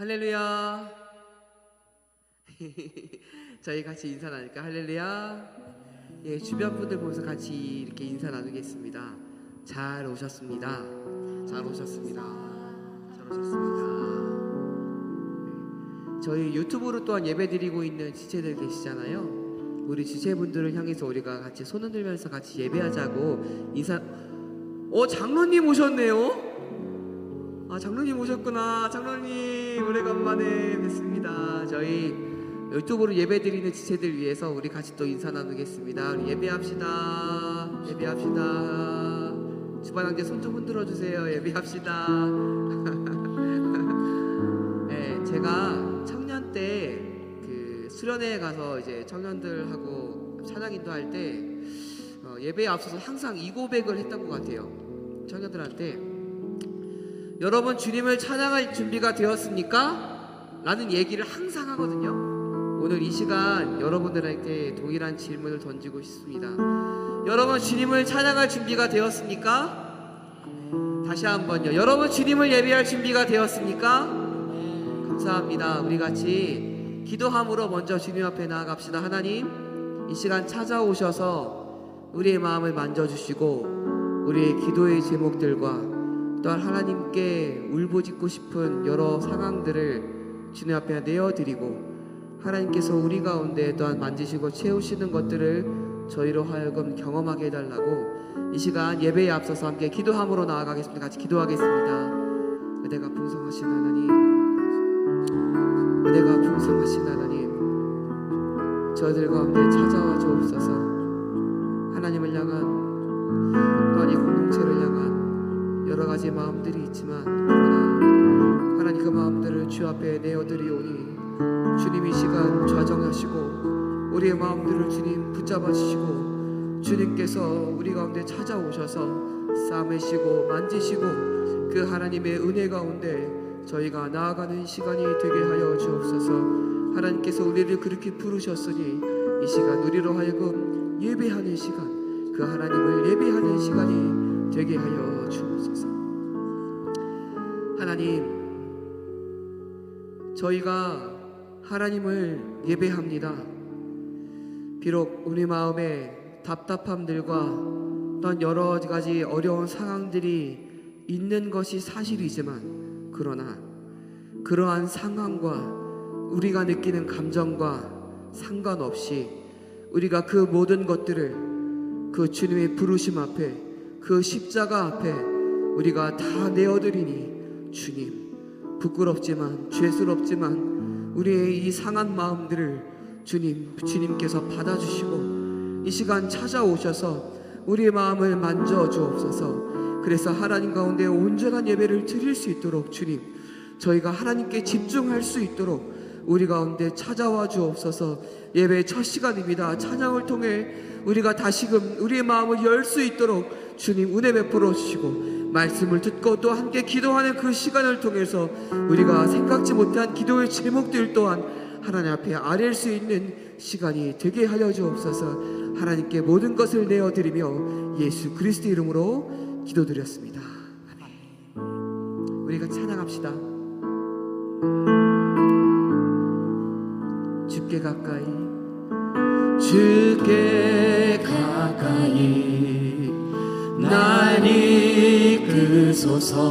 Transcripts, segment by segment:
할렐루야. 저희 같이 인사 나눌까? 할렐루야. 예, 주변 분들 보면서 같이 이렇게 인사 나누겠습니다. 잘 오셨습니다. 잘 오셨습니다. 잘 오셨습니다. 네. 저희 유튜브로 또한 예배 드리고 있는 지체들 계시잖아요. 우리 지체분들을 향해서 우리가 같이 손 흔들면서 같이 예배하자고 인사. 장로님 오셨네요. 장로님 오셨구나. 장로님 오래간만에 뵙습니다. 저희 유튜브로 예배드리는 지체들 위해서 우리 같이 또 인사 나누겠습니다. 우리 예배합시다. 예배합시다. 주반 형제 손 좀 흔들어 주세요. 예배합시다. 네, 제가 청년 때 그 수련회에 가서 이제 청년들하고 찬양 인도할 때 예배에 앞서서 항상 이 고백을 했던 것 같아요. 청년들한테, 여러분 주님을 찬양할 준비가 되었습니까? 라는 얘기를 항상 하거든요. 오늘 이 시간 여러분들에게 동일한 질문을 던지고 싶습니다. 여러분 주님을 찬양할 준비가 되었습니까? 다시 한번요. 여러분 주님을 예배할 준비가 되었습니까? 감사합니다. 우리 같이 기도함으로 먼저 주님 앞에 나아갑시다. 하나님, 이 시간 찾아오셔서 우리의 마음을 만져주시고 우리의 기도의 제목들과 또한 하나님께 울부짖고 싶은 여러 상황들을 주님 앞에 내어드리고, 하나님께서 우리 가운데 또한 만지시고 채우시는 것들을 저희로 하여금 경험하게 해달라고 이 시간 예배에 앞서서 함께 기도함으로 나아가겠습니다. 같이 기도하겠습니다. 은혜가 풍성하신 하나님, 은혜가 풍성하신 하나님, 저희들 가운데 찾아와 주옵소서. 하나님을 향한, 또한 이 공동체를 향한 여러 가지 마음들이 있지만, 그러나 하나님 그 마음들을 주 앞에 내어드리오니 주님 이 시간 좌정하시고 우리의 마음들을 주님 붙잡아 주시고, 주님께서 우리 가운데 찾아오셔서 싸매시고 만지시고 그 하나님의 은혜 가운데 저희가 나아가는 시간이 되게 하여 주옵소서. 하나님께서 우리를 그렇게 부르셨으니 이 시간 우리로 하여금 예배하는 시간, 그 하나님을 예배하는 시간이 되게 하여 주옵소서. 하나님, 저희가 하나님을 예배합니다. 비록 우리 마음에 답답함들과 또한 여러 가지 어려운 상황들이 있는 것이 사실이지만, 그러나 그러한 상황과 우리가 느끼는 감정과 상관없이 우리가 그 모든 것들을 그 주님의 부르심 앞에, 그 십자가 앞에 우리가 다 내어드리니, 주님, 부끄럽지만 죄스럽지만 우리의 이 상한 마음들을 주님께서 받아주시고 이 시간 찾아오셔서 우리의 마음을 만져주옵소서. 그래서 하나님 가운데 온전한 예배를 드릴 수 있도록 주님, 저희가 하나님께 집중할 수 있도록 우리 가운데 찾아와 주옵소서. 예배의 첫 시간입니다. 찬양을 통해 우리가 다시금 우리의 마음을 열 수 있도록 주님 은혜 베풀어 주시고, 말씀을 듣고 또 함께 기도하는 그 시간을 통해서 우리가 생각지 못한 기도의 제목들 또한 하나님 앞에 아뢰일 수 있는 시간이 되게 하여 주옵소서. 하나님께 모든 것을 내어드리며 예수 그리스도 이름으로 기도드렸습니다. 아멘. 우리가 찬양합시다. 주께 가까이, 주께 가까이 날 이끄소서.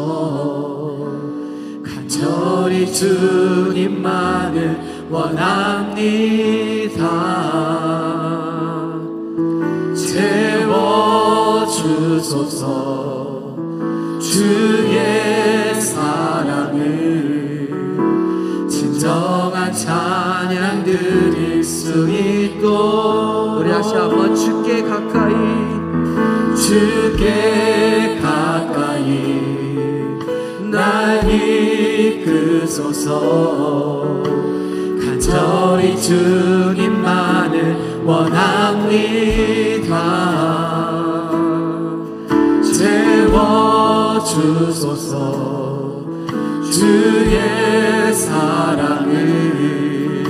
간절히 주님만을 원합니다. 채워주소서. 주의 사랑을 진정한 찬양 드릴 수 있도록. 우리 다시 한번 주께 가까이, 주께 가까이 날 이끄소서. 간절히 주님만을 원합니다. 채워주소서. 주의 사랑을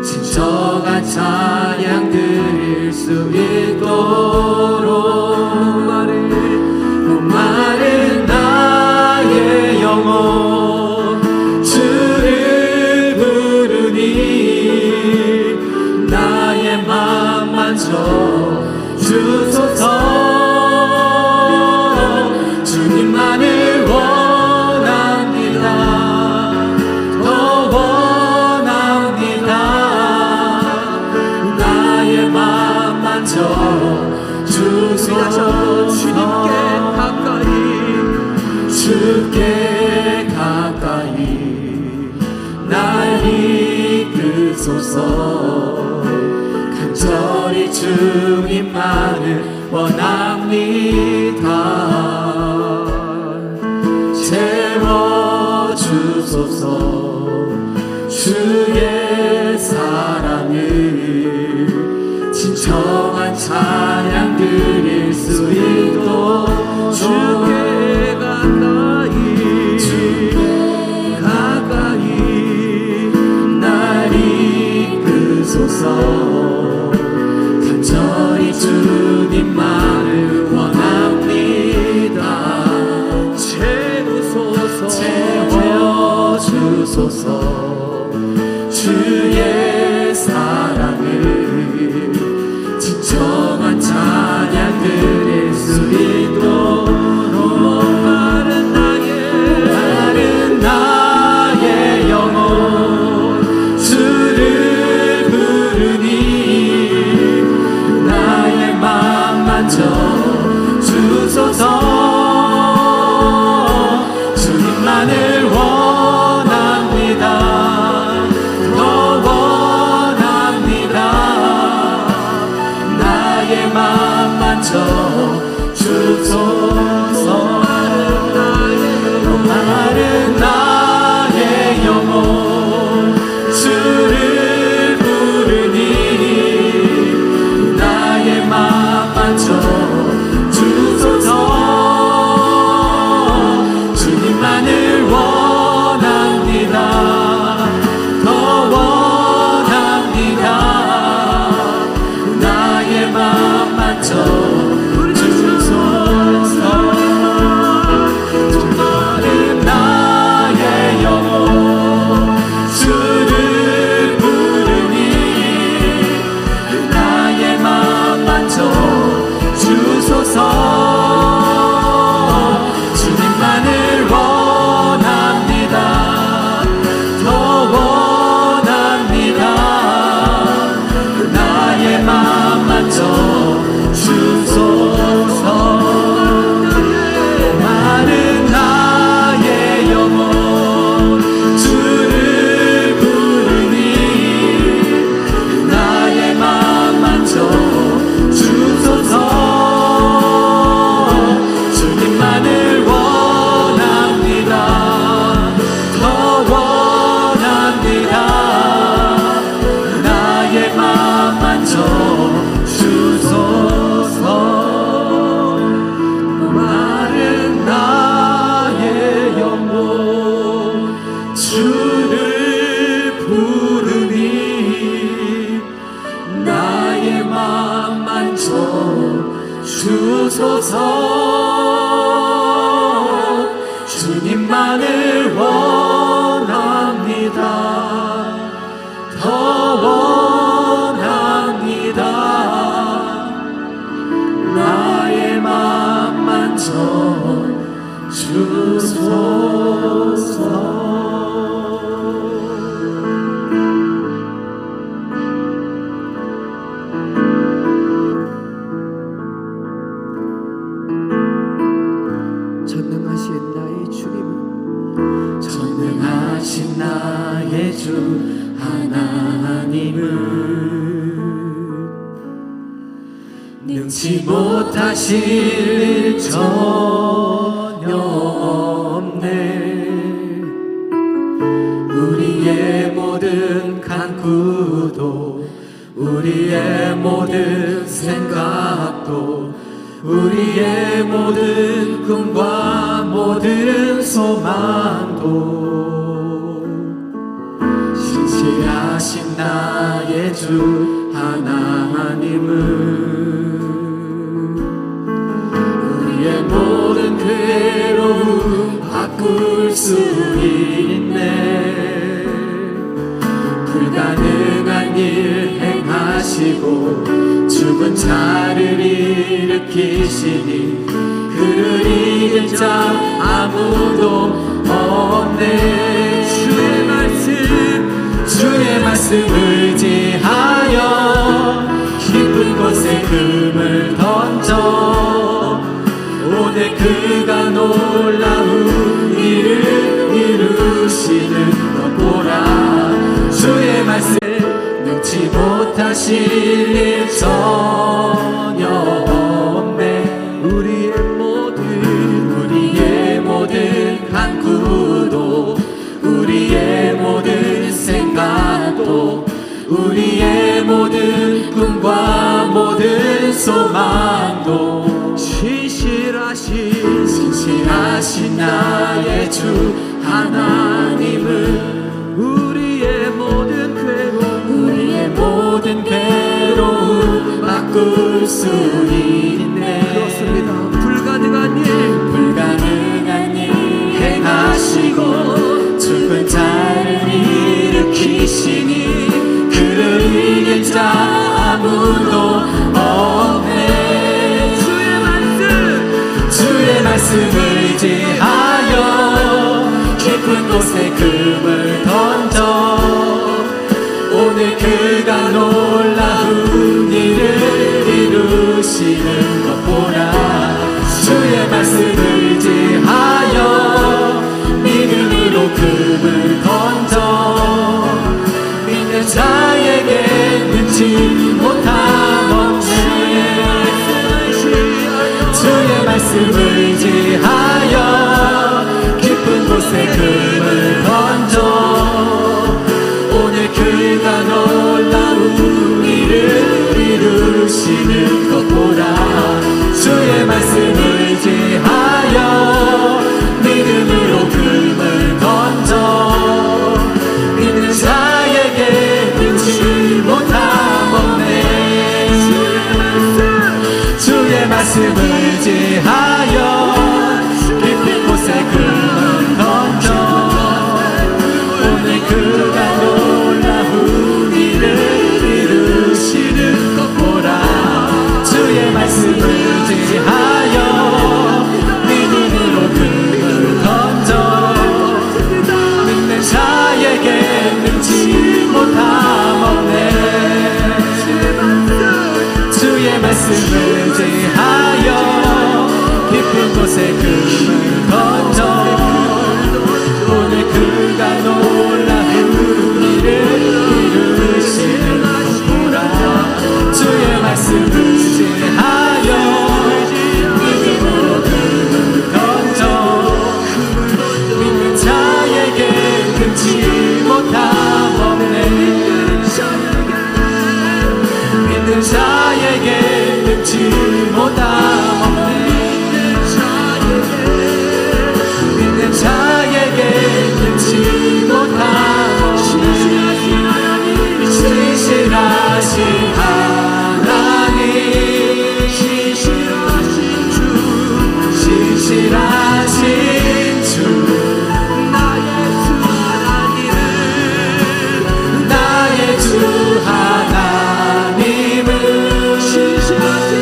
진정한 찬양 드릴 수 있도록. 목마른 나의 영혼 주를 원합니다. 채워주소서. 주의 사랑을 진정한 찬양 드릴 수 있도록 주께 가까이 날 이끄소서. 간절히 주님만을 원합니다. 채워주소서. 주의 사랑을 진정한 찬양 드릴 수 있도록 마른 나의 영혼 주를 부르니 나의 맘 만져 주소서. 주님만을 원합니다. 더 원합니다. 나의 맘 만져 주소서. 마른 나의 영혼 주를 부르니 나의 맘 만져 주소서. 주님만을 원합니다. 더 원합니다. 나의 맘 만져 주소서. 마른 나의 영혼 주를 부르니 나의 맘 만져 주소서. 주님만을 원합니다. 더 원합니다. 나의 맘 만져 주소서. 마른 나의 영혼 주를 부르니 나의 맘 만져 주소서. 주님만을 원합니다. 더 원합니다. 나의 맘 만져 주소서. 마른 나의 영혼 주를 부르니 나의 맘 만져 주소서. 주님만을 원합니다. 더 원합니다. 나의 맘 만져 주소서. 전능하신 나의 주님은 전능하신 나의 주 하나님은 능치 못하실 일 전혀 없네. 우리의 모든 간구도 우리의 모든 생각도 우리의 모든 꿈과 모든 소망도 신실하신 나의 주 하나님은 우리의 모든 괴로움 바꿀 수 있네. 불가능한 일 행하시고 죽은 자를 일으키시니 그를 이길 자 아무도 없네. 주의 말씀 의지하여 깊은 곳에 금을 던져 오늘 그가 놀라운 일을 이루시는 것 보라. 주의 말씀 능치 못하실 일 전혀 우리의 모든 생각도 우리의 모든 꿈과 모든 소망도 신실하신 나의 주 하나님은 우리의 모든 괴로움 바꿀 수 있네. 그렇습니다. 불가능한 일 행하시고 죽은 자를 일으키시니 그를 이길 자 아무도 없네. 주의 말씀을 의지하여 깊은 곳에 금을 던져 오늘 그가 놀라운 일을 이루시는 것 보라. 주의 말씀을 의지하여 믿음으로 금을 던져 믿는 자에게 능치 못함 없네. 주의 말씀을 의지하여 깊은 곳에 금을 던져 오늘 그가 놀라운 일을 이루시는 것 보라. 주의 말씀을 의지하여 믿음으로 금을 던져 믿는 자에게 능치 못함 없네. 주의 말씀을 의지하여 깊은 곳에 금을 던져 오늘 그가 놀라운 일을 이루시는 것 보라. 주의 말씀을 의지하여 믿음으로 금을 던져 믿는 자에게 능치 못함 없네. 주의 말씀을 의지하여 깊은 곳에 금을 던져 오늘 그가 놀라운 일을 이루시는 것 보라. 주의 말씀을 의지하여 믿음으로 금을 던져 믿는 자에게 능치 못함 없네. 믿는 자에게 능치 못함 없네. 믿는 자에게 능치 못함 없네. 신실하신 하나님 신실하신 주 나의 주 하나님은 신실하신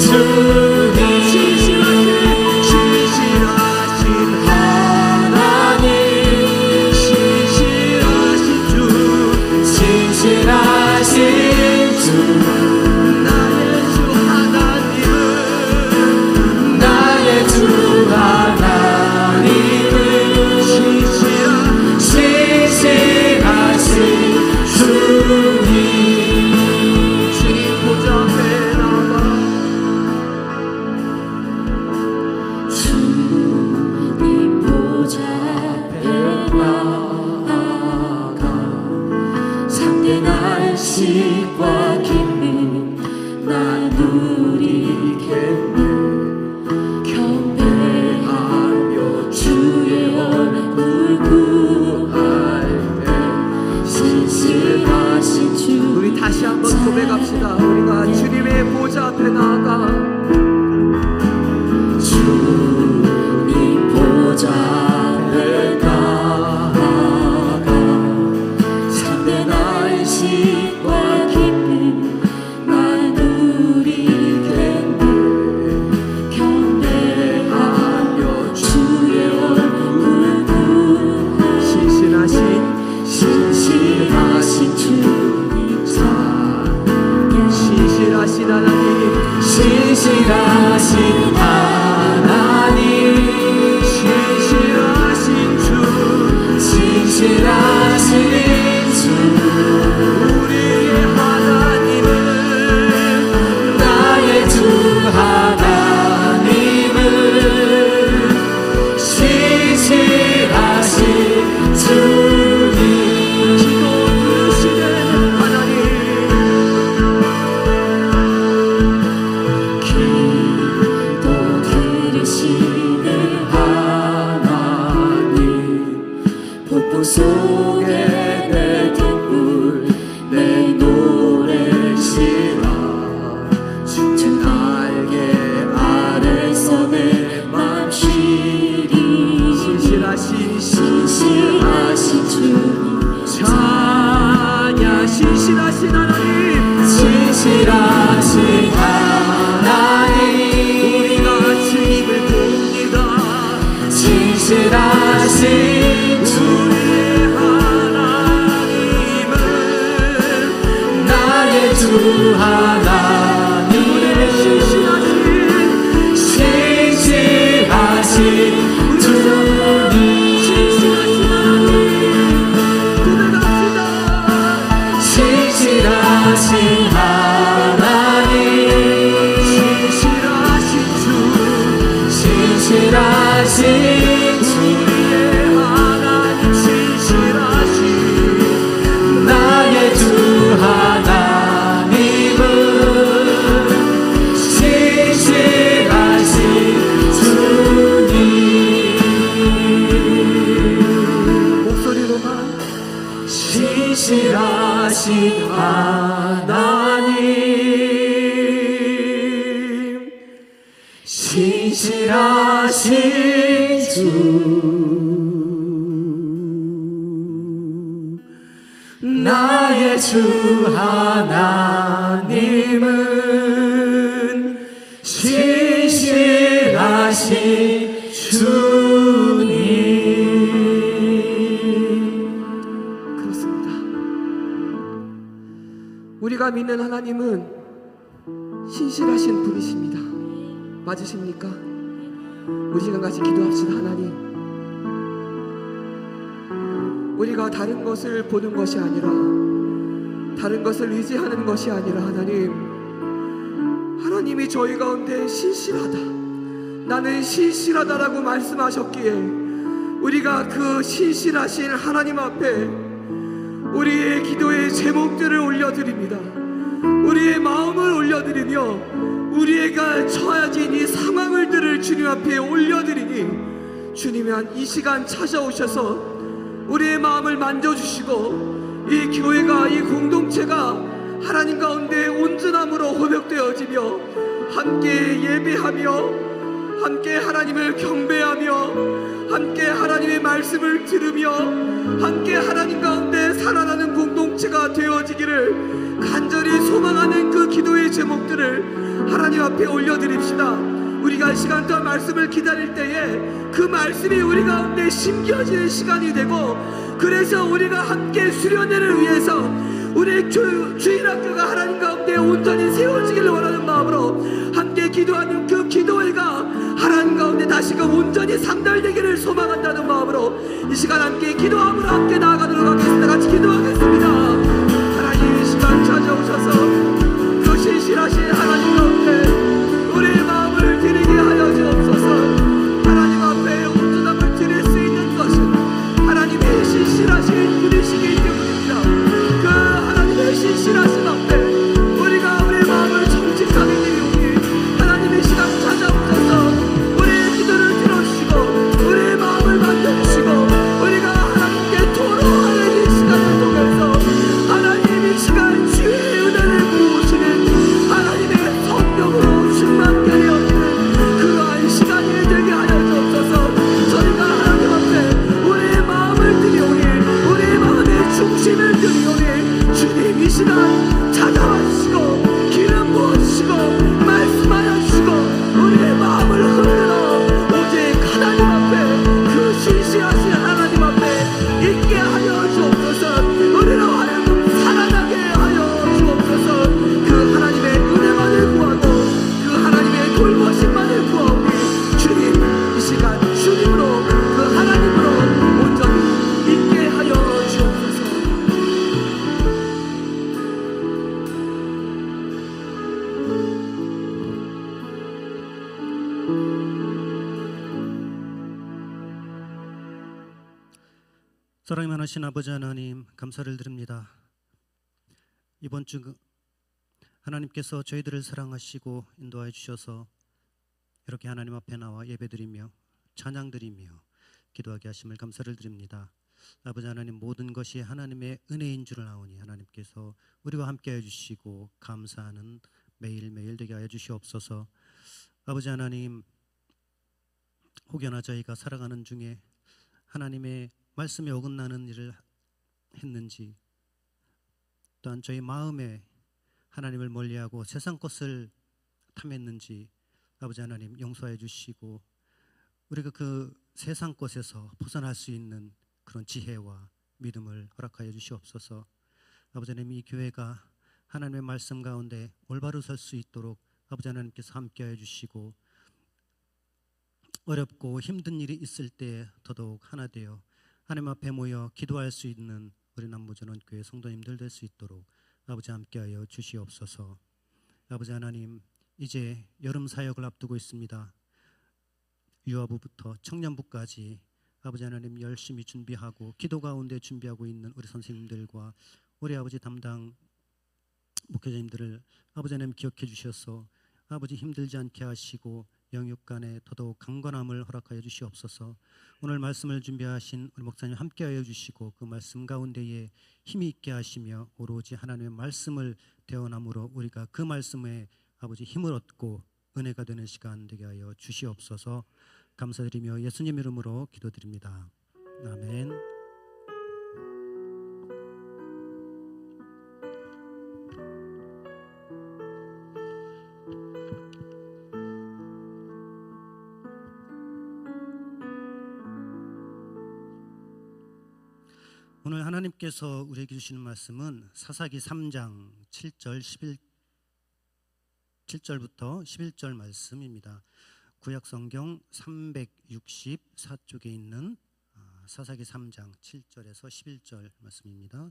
주님 하나님 신실하신 주 나의 주 하나님은 신실하신 주님. 주님 보좌 앞에 나가 주님 보좌 앞에 나아가 참된 안식과 기쁨 난 누리겠네. 경배하며 주의 얼굴 구할 때 신실하신 주. 우리 다시 한번 고백합시다. 우리가 주님의 보좌 앞에 나아가 주님 보좌 앞에 나아가 참된 안식과 기쁨 난 누리겠네. 경배하며 주의 얼굴 구할 신실하신 주님 신실하신 하나님 신실하신 하나님 신실하신 주 신실하신 주 우리의 하나님은 나의 주 하나님은 신실하신 하나님 신실하신 신실하신 주님 신실하신 하나님 신실하신 주 우리의 하나님 신실하신 나의 주 하나님은 신실하신 주님 목소리로만 신실하신 하나님 신실하신 주 나의 주 하나님은 신실하신 주님. 그렇습니다. 우리가 믿는 하나님은 신실하신 분이십니다. 맞으십니까? 우리 시간 같이 기도합시다. 하나님, 우리가 다른 것을 보는 것이 아니라, 다른 것을 의지하는 것이 아니라, 하나님이 저희 가운데 신실하다, 나는 신실하다라고 말씀하셨기에 우리가 그 신실하신 하나님 앞에 우리의 기도의 제목들을 올려드립니다. 우리의 마음을 올려드리며 우리가 처해진 이 상황들을 주님 앞에 올려드리니 주님이 이 시간 찾아오셔서 우리의 마음을 만져주시고 이 교회가, 이 공동체가 하나님 가운데 온전함으로 호백되어지며 함께 예배하며 함께 하나님을 경배하며 함께 하나님의 말씀을 들으며 함께 하나님 가운데 살아나는 공동체가 되어지기를 간절히 소망하는 그 기도의 제목들을 하나님 앞에 올려드립시다. 우리가 시간 동안 말씀을 기다릴 때에 그 말씀이 우리 가운데 심겨지는 시간이 되고, 그래서 우리가 함께 수련회를 위해서 우리의 주일학교가 하나님 가운데 온전히 세워지기를 원하는 마음으로 함께 기도하는 그 기도회가 하나님 가운데 다시금 온전히 상달되기를 소망한다는 마음으로 이 시간 함께 기도함으로 함께 나아가도록 하겠습니다. 같이 기도하겠습니다. 하나님, 이 시간 찾아오셔서 그 신실하신 하나님 가운데 우리의 마음을 드리게 하여 주옵소서. 하나님 앞에 온전함을 드릴 수 있는 것은 하나님의 신실하신 분이시기 때문입니다. 그 하나님의 신실하신 앞에 우리가 우리의 마음을 정직하게 드리오니 하나님의 시간 찾아오셔서 우리의 기도를 들어주시고 우리의 마음을 만져주시고 우리가 하나님께 토로하는 이 시간을 통해서 하나님 이 시간 주의 은혜를 부으시는 하나님의 성령으로 충만케 되어지는 그러한 시간이 되게 하여 주옵소서. 저희가 하나님 앞에 우리의 마음을 드리오니 우리의 마음의 중심을 드리오니 주님 이 시간 찾아와 주시고 기름 부어주시고 말씀하여 주시고 우리의 마음을 흔들어 오직 하나님 앞에 그 신실하신 하나님 앞에 있게 하여 주옵소서. 우리로 하여금 살아나게 하여 주옵소서. 그 하나님의 은혜만을 구하고 그 하나님의 돌보심만을 구하오니 주님 이 시간 주님으로 그 하나님으로 온전히 있게 하여 주옵소서. 사랑이 많으신 아버지 하나님, 감사를 드립니다. 이번 주 하나님께서 저희들을 사랑하시고 인도하여 주셔서 이렇게 하나님 앞에 나와 예배드리며 찬양드리며 기도하게 하심을 감사를 드립니다. 아버지 하나님, 모든 것이 하나님의 은혜인 줄을 아오니 하나님께서 우리와 함께해 주시고 감사하는 매일매일 되게 하여 주시옵소서. 아버지 하나님, 혹여나 저희가 살아가는 중에 하나님의 말씀에 어긋나는 일을 했는지, 또한 저희 마음에 하나님을 멀리하고 세상 것을 탐했는지 아버지 하나님 용서해 주시고 우리가 그 세상 것에서 벗어날 수 있는 그런 지혜와 믿음을 허락하여 주시옵소서. 아버지 하나님, 이 교회가 하나님의 말씀 가운데 올바로 설 수 있도록 아버지 하나님께서 함께하여 주시고, 어렵고 힘든 일이 있을 때 더더욱 하나 되어 하나님 앞에 모여 기도할 수 있는 우리 남부전원교회 성도님들 될 수 있도록 아버지 함께하여 주시옵소서. 아버지 하나님, 이제 여름 사역을 앞두고 있습니다. 유아부부터 청년부까지 아버지 하나님 열심히 준비하고 기도 가운데 준비하고 있는 우리 선생님들과 우리 아버지 담당 목회자님들을 아버지 하나님 기억해 주셔서 아버지 힘들지 않게 하시고 영육 간에 더더욱 강건함을 허락하여 주시옵소서. 오늘 말씀을 준비하신 우리 목사님 함께하여 주시고 그 말씀 가운데에 힘이 있게 하시며 오로지 하나님의 말씀을 대언함으로 우리가 그 말씀에 아버지 힘을 얻고 은혜가 되는 시간 되게 하여 주시옵소서. 감사드리며 예수님 이름으로 기도드립니다. 아멘. 오늘 하나님께서 우리에게 주시는 말씀은 사사기 3장 7절부터 11절 말씀입니다. 구약 성경 364쪽에 있는 사사기 3장 7절에서 11절 말씀입니다.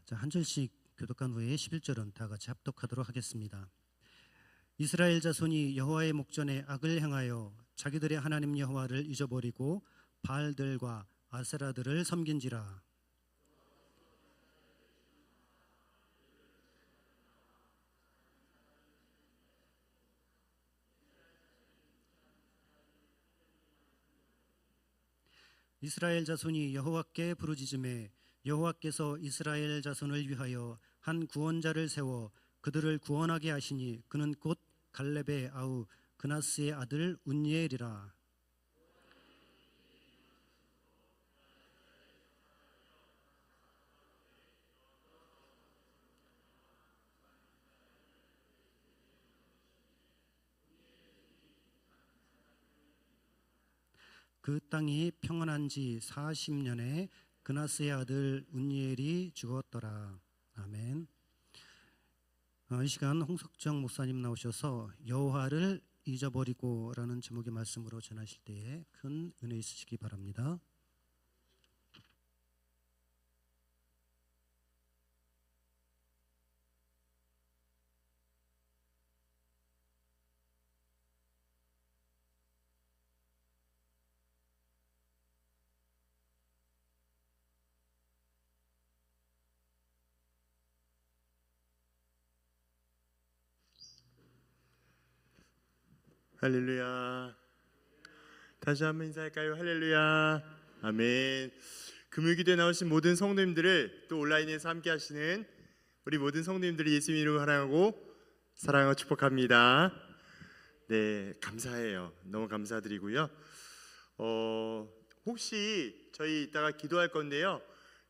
자, 한 절씩 교독한 후에 11절은 다 같이 합독하도록 하겠습니다. 이스라엘 자손이 여호와의 목전에 악을 행하여 자기들의 하나님 여호와를 잊어버리고 바알들과 아세라들을 섬긴지라. 이스라엘 자손이 여호와께 부르짖음에 여호와께서 이스라엘 자손을 위하여 한 구원자를 세워 그들을 구원하게 하시니 그는 곧 갈렙의 아우 그나스의 아들 운니엘이라. 그 땅이 평안한 지 40년에 그나스의 아들 운니엘이 죽었더라. 아멘. 이 시간 홍석정 목사님 나오셔서 여호와를 잊어버리고라는 제목의 말씀으로 전하실 때에 큰 은혜 있으시기 바랍니다. 할렐루야. 다시 한번 인사할까요? 할렐루야. 아멘. 금요기도에 나오신 모든 성도님들을 또 온라인에서 함께 하시는 우리 모든 성도님들을 예수님 이름으로 환영하고 사랑하고 축복합니다. 네, 감사해요. 너무 감사드리고요. 혹시 저희 이따가 기도할 건데요,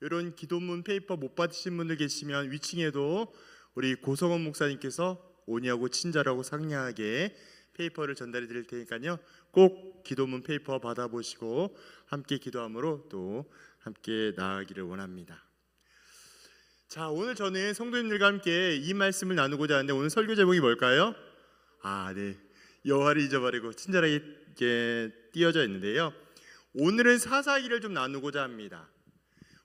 이런 기도문 페이퍼 못 받으신 분들 계시면 위층에도 우리 고성원 목사님께서 온유하고 친절하고 상냥하게 페이퍼를 전달해 드릴 테니까요, 꼭 기도문 페이퍼 받아보시고 함께 기도함으로 또 함께 나아가기를 원합니다. 자, 오늘 저는 성도님들과 함께 이 말씀을 나누고자 하는데, 오늘 설교 제목이 뭘까요? 네, 여호와를 잊어버리고 친절하게 띄어져 있는데요, 오늘은 사사기를 좀 나누고자 합니다.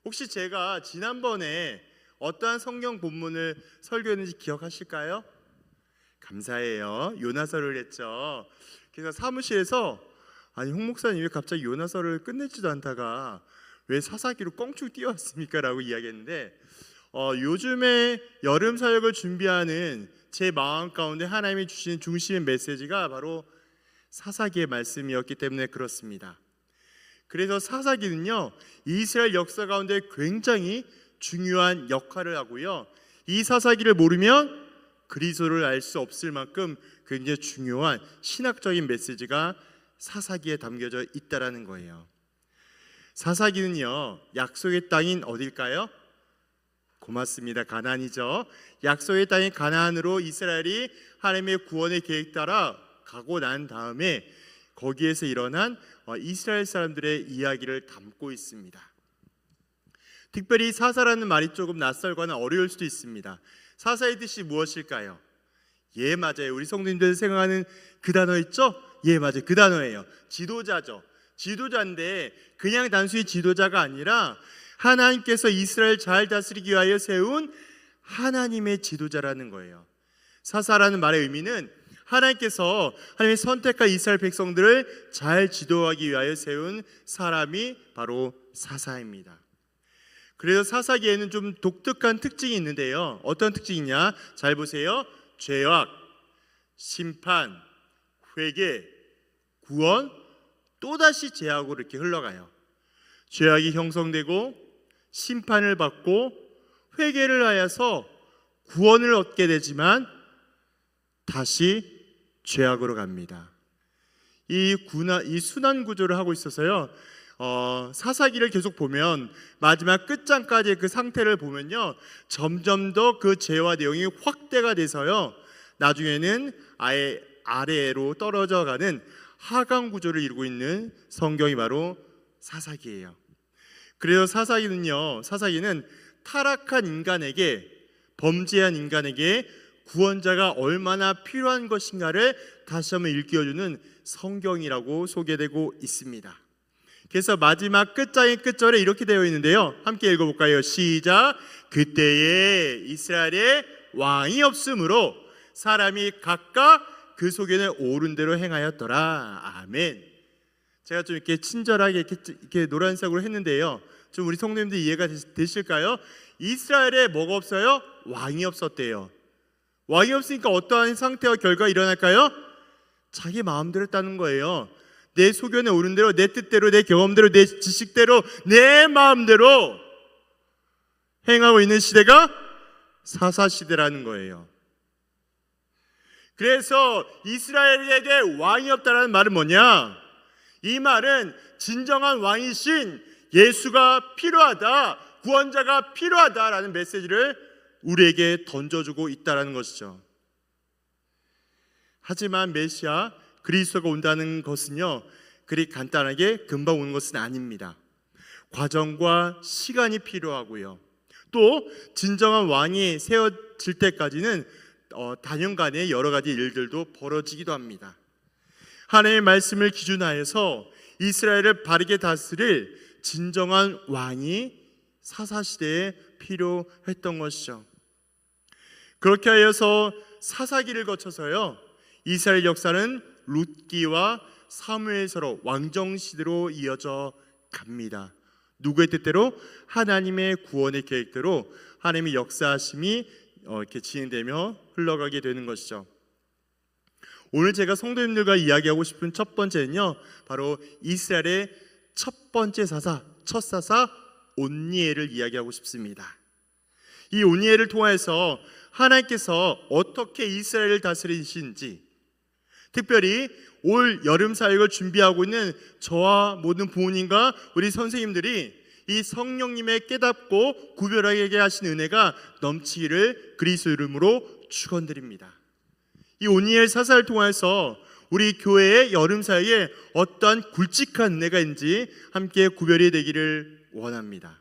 혹시 제가 지난번에 어떠한 성경 본문을 설교했는지 기억하실까요? 감사해요. 요나서를 했죠. 그래서 사무실에서 홍 목사님 왜 갑자기 요나서를 끝내지도 않다가 왜 사사기로 껑충 뛰어왔습니까? 라고 이야기했는데, 요즘에 여름 사역을 준비하는 제 마음 가운데 하나님이 주신 중심의 메시지가 바로 사사기의 말씀이었기 때문에 그렇습니다. 그래서 사사기는요, 이스라엘 역사 가운데 굉장히 중요한 역할을 하고요, 이 사사기를 모르면 그리스도를 알 수 없을 만큼 굉장히 중요한 신학적인 메시지가 사사기에 담겨져 있다라는 거예요. 사사기는요, 약속의 땅인 어딜까요? 고맙습니다. 가나안이죠. 약속의 땅인 가나안으로 이스라엘이 하나님의 구원의 계획 따라 가고 난 다음에 거기에서 일어난 이스라엘 사람들의 이야기를 담고 있습니다. 특별히 사사라는 말이 조금 낯설거나 어려울 수도 있습니다. 사사의 뜻이 무엇일까요? 예, 맞아요. 우리 성도님들 생각하는 그 단어 있죠? 예, 맞아요. 그 단어예요. 지도자죠. 지도자인데 그냥 단순히 지도자가 아니라 하나님께서 이스라엘 잘 다스리기 위하여 세운 하나님의 지도자라는 거예요. 사사라는 말의 의미는 하나님께서 하나님의 선택한 이스라엘 백성들을 잘 지도하기 위하여 세운 사람이 바로 사사입니다. 그래서 사사기에는 좀 독특한 특징이 있는데요. 어떤 특징이냐? 잘 보세요. 죄악, 심판, 회개, 구원, 또다시 죄악으로 이렇게 흘러가요. 죄악이 형성되고 심판을 받고 회개를 하여서 구원을 얻게 되지만 다시 죄악으로 갑니다. 이 순환 구조를 하고 있어서요. 사사기를 계속 보면 마지막 끝장까지의 그 상태를 보면요, 점점 더 그 죄와 내용이 확대가 돼서요, 나중에는 아예 아래로 떨어져가는 하강 구조를 이루고 있는 성경이 바로 사사기예요. 그래서 사사기는 타락한 인간에게, 범죄한 인간에게 구원자가 얼마나 필요한 것인가를 다시 한번 일깨워주는 성경이라고 소개되고 있습니다. 그래서 마지막 끝장의 끝절에 이렇게 되어 있는데요, 함께 읽어볼까요? 시작. 그때에 이스라엘에 왕이 없으므로 사람이 각각 그 속에는 옳은 대로 행하였더라. 아멘. 제가 좀 이렇게 친절하게 이렇게 노란색으로 했는데요, 좀 우리 성도님들 이해가 되실까요? 이스라엘에 뭐가 없어요? 왕이 없었대요. 왕이 없으니까 어떠한 상태와 결과가 일어날까요? 자기 마음대로 했다는 거예요. 내 소견에 오른 대로, 내 뜻대로, 내 경험대로, 내 지식대로, 내 마음대로 행하고 있는 시대가 사사시대라는 거예요. 그래서 이스라엘에게 왕이 없다는 말은 뭐냐? 이 말은 진정한 왕이신 예수가 필요하다, 구원자가 필요하다라는 메시지를 우리에게 던져주고 있다는 것이죠. 하지만 메시아 그리스도가 온다는 것은요, 그리 간단하게 금방 오는 것은 아닙니다. 과정과 시간이 필요하고요, 또 진정한 왕이 세워질 때까지는 단연간의 여러 가지 일들도 벌어지기도 합니다. 하나님의 말씀을 기준하여서 이스라엘을 바르게 다스릴 진정한 왕이 사사시대에 필요했던 것이죠. 그렇게 하여서 사사기를 거쳐서요, 이스라엘 역사는 룻기와 사무엘서로 왕정시대로 이어져 갑니다. 누구의 뜻대로? 하나님의 구원의 계획대로 하나님의 역사하심이 이렇게 진행되며 흘러가게 되는 것이죠. 오늘 제가 성도님들과 이야기하고 싶은 첫 번째는요, 바로 이스라엘의 첫 번째 사사, 첫 사사 온니엘을 이야기하고 싶습니다. 이 온니엘을 통해서 하나님께서 어떻게 이스라엘을 다스리신지, 특별히 올 여름 사역을 준비하고 있는 저와 모든 부모님과 우리 선생님들이 이 성령님의 깨닫고 구별하게 하신 은혜가 넘치기를 그리스도 이름으로 축원드립니다. 이 온니엘 사사를 통해서 우리 교회의 여름 사역에 어떠한 굵직한 은혜가 있는지 함께 구별이 되기를 원합니다.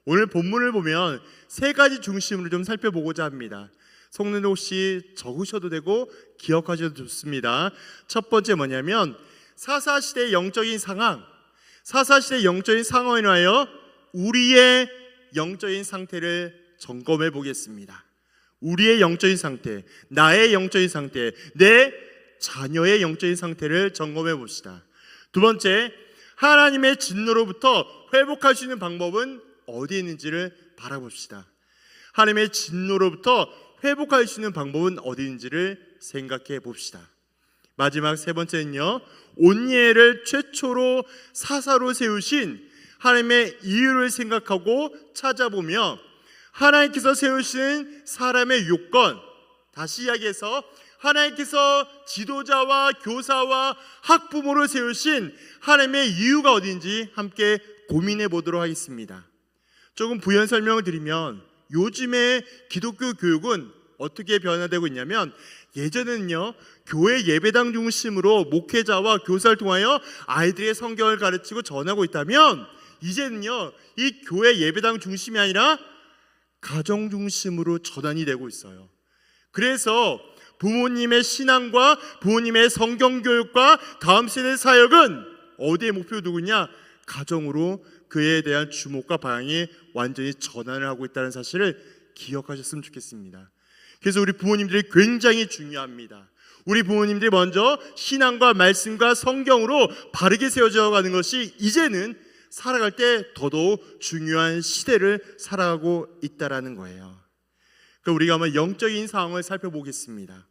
오늘 본문을 보면 세 가지 중심으로 좀 살펴보고자 합니다. 성도님들 혹시 적으셔도 되고 기억하셔도 좋습니다. 첫 번째 뭐냐면 사사시대의 영적인 상황, 사사시대의 영적인 상황에 인하여 우리의 영적인 상태를 점검해 보겠습니다. 우리의 영적인 상태, 나의 영적인 상태, 내 자녀의 영적인 상태를 점검해 봅시다. 두 번째, 하나님의 진노로부터 회복할 수 있는 방법은 어디에 있는지를 바라봅시다. 하나님의 진노로부터 회복할 수 있는 방법은 어디 있는지를 생각해 봅시다. 마지막 세 번째는요, 온니엘을 최초로 사사로 세우신 하나님의 이유를 생각하고 찾아보며 하나님께서 세우신 사람의 요건, 다시 이야기해서 하나님께서 지도자와 교사와 학부모를 세우신 하나님의 이유가 어딘지 함께 고민해 보도록 하겠습니다. 조금 부연 설명을 드리면 요즘의 기독교 교육은 어떻게 변화되고 있냐면, 예전에는요, 교회 예배당 중심으로 목회자와 교사를 통하여 아이들의 성경을 가르치고 전하고 있다면, 이제는요 이 교회 예배당 중심이 아니라 가정 중심으로 전환이 되고 있어요. 그래서 부모님의 신앙과 부모님의 성경 교육과 다음 세대 사역은 어디에 목표 두느냐? 가정으로 그에 대한 주목과 방향이 완전히 전환을 하고 있다는 사실을 기억하셨으면 좋겠습니다. 그래서 우리 부모님들이 굉장히 중요합니다. 우리 부모님들이 먼저 신앙과 말씀과 성경으로 바르게 세워져 가는 것이 이제는 살아갈 때 더더욱 중요한 시대를 살아가고 있다라는 거예요. 그러니까 우리가 한번 영적인 상황을 살펴보겠습니다.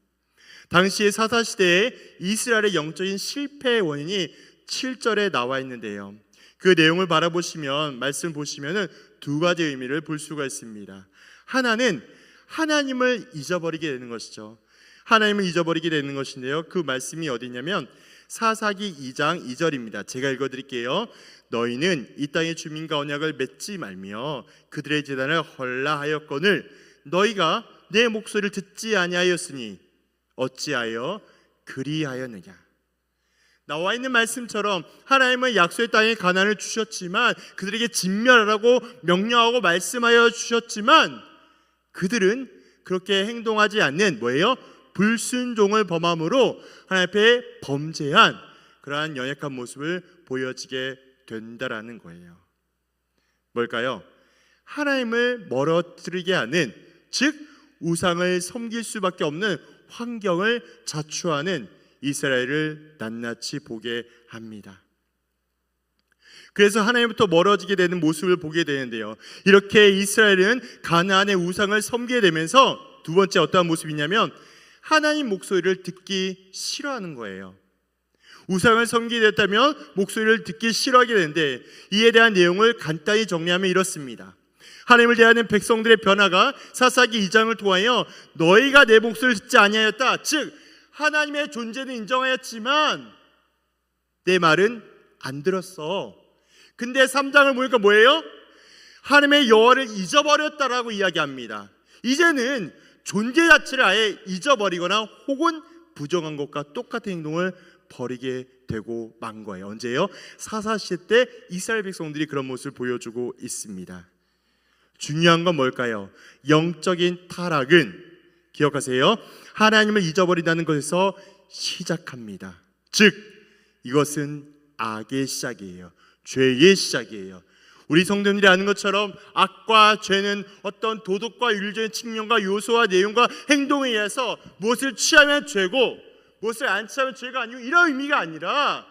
당시의 사사시대에 이스라엘의 영적인 실패의 원인이 7절에 나와 있는데요, 그 내용을 바라보시면 말씀을 보시면 두 가지 의미를 볼 수가 있습니다. 하나는 하나님을 잊어버리게 되는 것이죠. 하나님을 잊어버리게 되는 것인데요, 그 말씀이 어디냐면 사사기 2장 2절입니다. 제가 읽어드릴게요. 너희는 이 땅의 주민과 언약을 맺지 말며 그들의 제단을 헐라하였거늘 너희가 내 목소리를 듣지 아니하였으니 어찌하여 그리하였느냐. 나와 있는 말씀처럼 하나님은 약속의 땅에 가나안을 주셨지만 그들에게 진멸하라고 명령하고 말씀하여 주셨지만 그들은 그렇게 행동하지 않는 뭐예요? 불순종을 범함으로 하나님 앞에 범죄한 그러한 연약한 모습을 보여지게 된다라는 거예요. 뭘까요? 하나님을 멀어뜨리게 하는, 즉 우상을 섬길 수밖에 없는 환경을 자초하는 이스라엘을 낱낱이 보게 합니다. 그래서 하나님부터 멀어지게 되는 모습을 보게 되는데요, 이렇게 이스라엘은 가나안의 우상을 섬기게 되면서 두 번째 어떠한 모습이냐면 하나님 목소리를 듣기 싫어하는 거예요. 우상을 섬기게 됐다면 목소리를 듣기 싫어하게 되는데 이에 대한 내용을 간단히 정리하면 이렇습니다. 하나님을 대하는 백성들의 변화가 사사기 2장을 통하여 너희가 내 목소리를 듣지 아니하였다, 즉 하나님의 존재는 인정하였지만 내 말은 안 들었어. 근데 3장을 보니까 뭐예요? 하나님의 여호와를 잊어버렸다라고 이야기합니다. 이제는 존재 자체를 아예 잊어버리거나 혹은 부정한 것과 똑같은 행동을 벌이게 되고 만 거예요. 언제요? 사사시대 때 이스라엘 백성들이 그런 모습을 보여주고 있습니다. 중요한 건 뭘까요? 영적인 타락은 기억하세요, 하나님을 잊어버린다는 것에서 시작합니다. 즉 이것은 악의 시작이에요. 죄의 시작이에요. 우리 성도님들이 아는 것처럼 악과 죄는 어떤 도덕과 윤리적인 측면과 요소와 내용과 행동에 의해서 무엇을 취하면 죄고 무엇을 안 취하면 죄가 아니고 이런 의미가 아니라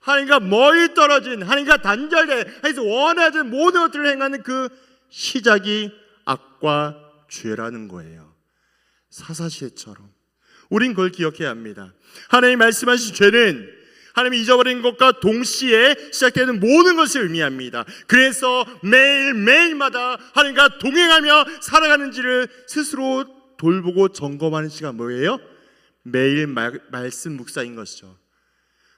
하나님과 멀리 떨어진, 하나님과 단절된, 하나님께서 원하지 않는 모든 것들을 행하는 그 시작이 악과 죄라는 거예요. 사사시대처럼 우린 그걸 기억해야 합니다. 하나님이 말씀하신 죄는 하나님이 잊어버린 것과 동시에 시작되는 모든 것을 의미합니다. 그래서 매일매일마다 하나님과 동행하며 살아가는지를 스스로 돌보고 점검하는 시간 뭐예요? 매일 말씀 묵상인 것이죠.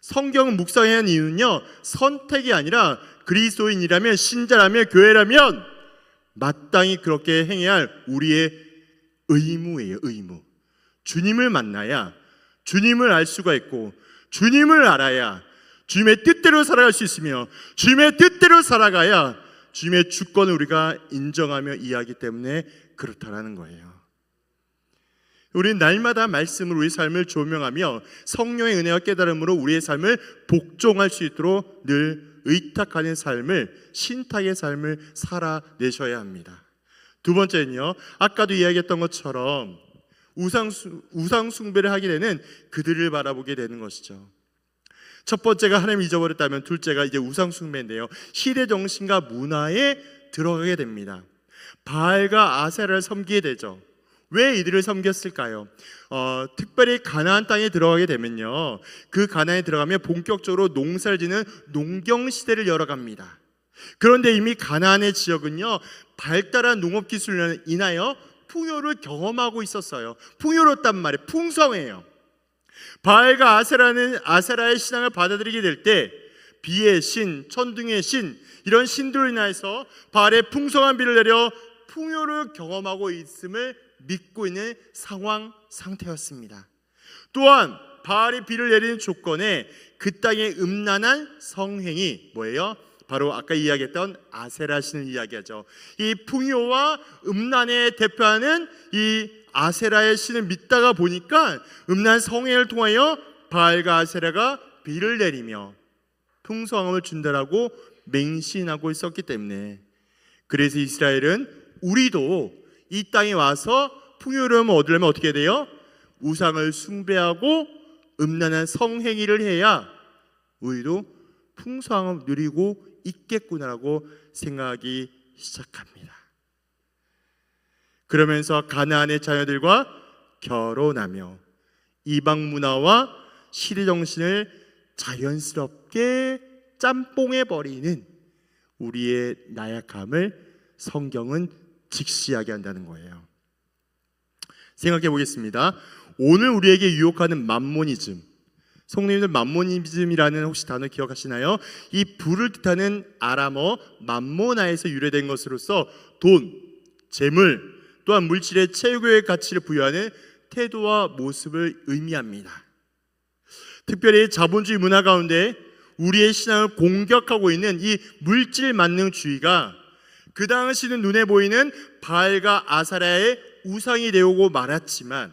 성경은 묵상해야 하는 이유는요, 선택이 아니라 그리스도인이라면, 신자라면, 교회라면 마땅히 그렇게 행해야 할 우리의 의무예요. 의무. 주님을 만나야 주님을 알 수가 있고 주님을 알아야 주님의 뜻대로 살아갈 수 있으며 주님의 뜻대로 살아가야 주님의 주권을 우리가 인정하며 이해하기 때문에 그렇다라는 거예요. 우리는 날마다 말씀으로 우리 삶을 조명하며 성령의 은혜와 깨달음으로 우리의 삶을 복종할 수 있도록 늘 의탁하는 삶을, 신탁의 삶을 살아내셔야 합니다. 두 번째는요, 아까도 이야기했던 것처럼 우상 숭배를 하게 되는 그들을 바라보게 되는 것이죠. 첫 번째가 하나님 잊어버렸다면 둘째가 이제 우상 숭배인데요, 시대 정신과 문화에 들어가게 됩니다. 바알과 아세라를 섬기게 되죠. 왜 이들을 섬겼을까요? 특별히 가나안 땅에 들어가게 되면요, 그 가나안에 들어가면 본격적으로 농사를 짓는 농경 시대를 열어갑니다. 그런데 이미 가나안의 지역은요, 발달한 농업 기술로 인하여 풍요를 경험하고 있었어요. 풍요롭단 말이에요. 풍성해요. 바알과 아세라의 신앙을 받아들이게 될 때 비의 신, 천둥의 신, 이런 신들로 인해서 바알의 풍성한 비를 내려 풍요를 경험하고 있음을 믿고 있는 상태였습니다. 또한 바알이 비를 내리는 조건에 그 땅의 음란한 성행이 뭐예요? 바로 아까 이야기했던 아세라 신을 이야기하죠. 이 풍요와 음란에 대표하는 이 아세라의 신을 믿다가 보니까 음란 성행을 통하여 바알과 아세라가 비를 내리며 풍성함을 준다라고 맹신하고 있었기 때문에, 그래서 이스라엘은 우리도 이 땅에 와서 풍요로움을 얻으려면 어떻게 돼요? 우상을 숭배하고 음란한 성행위를 해야 우리도 풍성함을 누리고 있겠구나라고 생각하기 시작합니다. 그러면서 가나안의 자녀들과 결혼하며 이방 문화와 시대 정신을 자연스럽게 짬뽕해 버리는 우리의 나약함을 성경은 직시하게 한다는 거예요. 생각해 보겠습니다. 오늘 우리에게 유혹하는 맘모니즘, 성도님들 맘모니즘이라는 혹시 단어 기억하시나요? 이 부를 뜻하는 아람어 맘모나에서 유래된 것으로서 돈, 재물, 또한 물질의 최고의 가치를 부여하는 태도와 모습을 의미합니다. 특별히 자본주의 문화 가운데 우리의 신앙을 공격하고 있는 이 물질 만능주의가 그 당시는 눈에 보이는 바알과 아사라의 우상이 되오고 말았지만,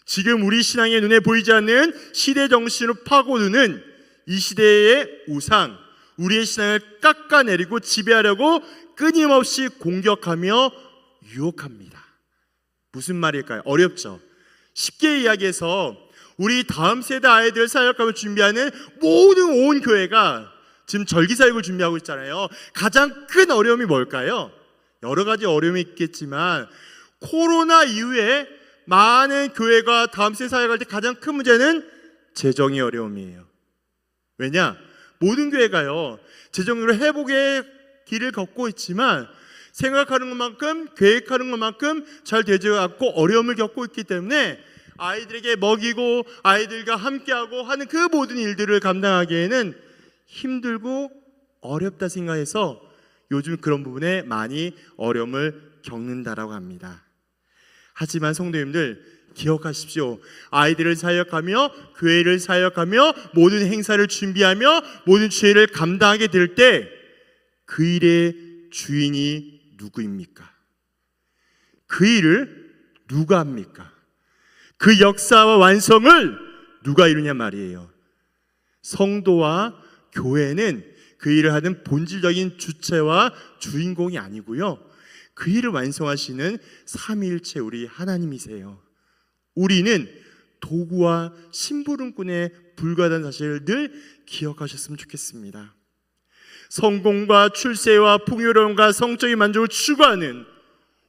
지금 우리 신앙의 눈에 보이지 않는 시대 정신을 파고드는 이 시대의 우상, 우리의 신앙을 깎아내리고 지배하려고 끊임없이 공격하며 유혹합니다. 무슨 말일까요? 어렵죠. 쉽게 이야기해서 우리 다음 세대 아이들 사역감을 준비하는 모든 온 교회가 지금 절기사역을 준비하고 있잖아요. 가장 큰 어려움이 뭘까요? 여러 가지 어려움이 있겠지만 코로나 이후에 많은 교회가 다음 세대 사역할 때 가장 큰 문제는 재정의 어려움이에요. 왜냐? 모든 교회가요, 재정으로 회복의 길을 걷고 있지만 생각하는 것만큼, 계획하는 것만큼 잘 되지 않고 어려움을 겪고 있기 때문에 아이들에게 먹이고 아이들과 함께하고 하는 그 모든 일들을 감당하기에는 힘들고 어렵다 생각해서 요즘 그런 부분에 많이 어려움을 겪는다라고 합니다. 하지만 성도님들 기억하십시오. 아이들을 사역하며 교회를 사역하며 모든 행사를 준비하며 모든 죄를 감당하게 될 때 그 일의 주인이 누구입니까? 그 일을 누가 합니까? 그 역사와 완성을 누가 이루냐 말이에요. 성도와 교회는 그 일을 하는 본질적인 주체와 주인공이 아니고요, 그 일을 완성하시는 삼위일체 우리 하나님이세요. 우리는 도구와 심부름꾼에 불과하다는 사실을 늘 기억하셨으면 좋겠습니다. 성공과 출세와 풍요로움과 성적인 만족을 추구하는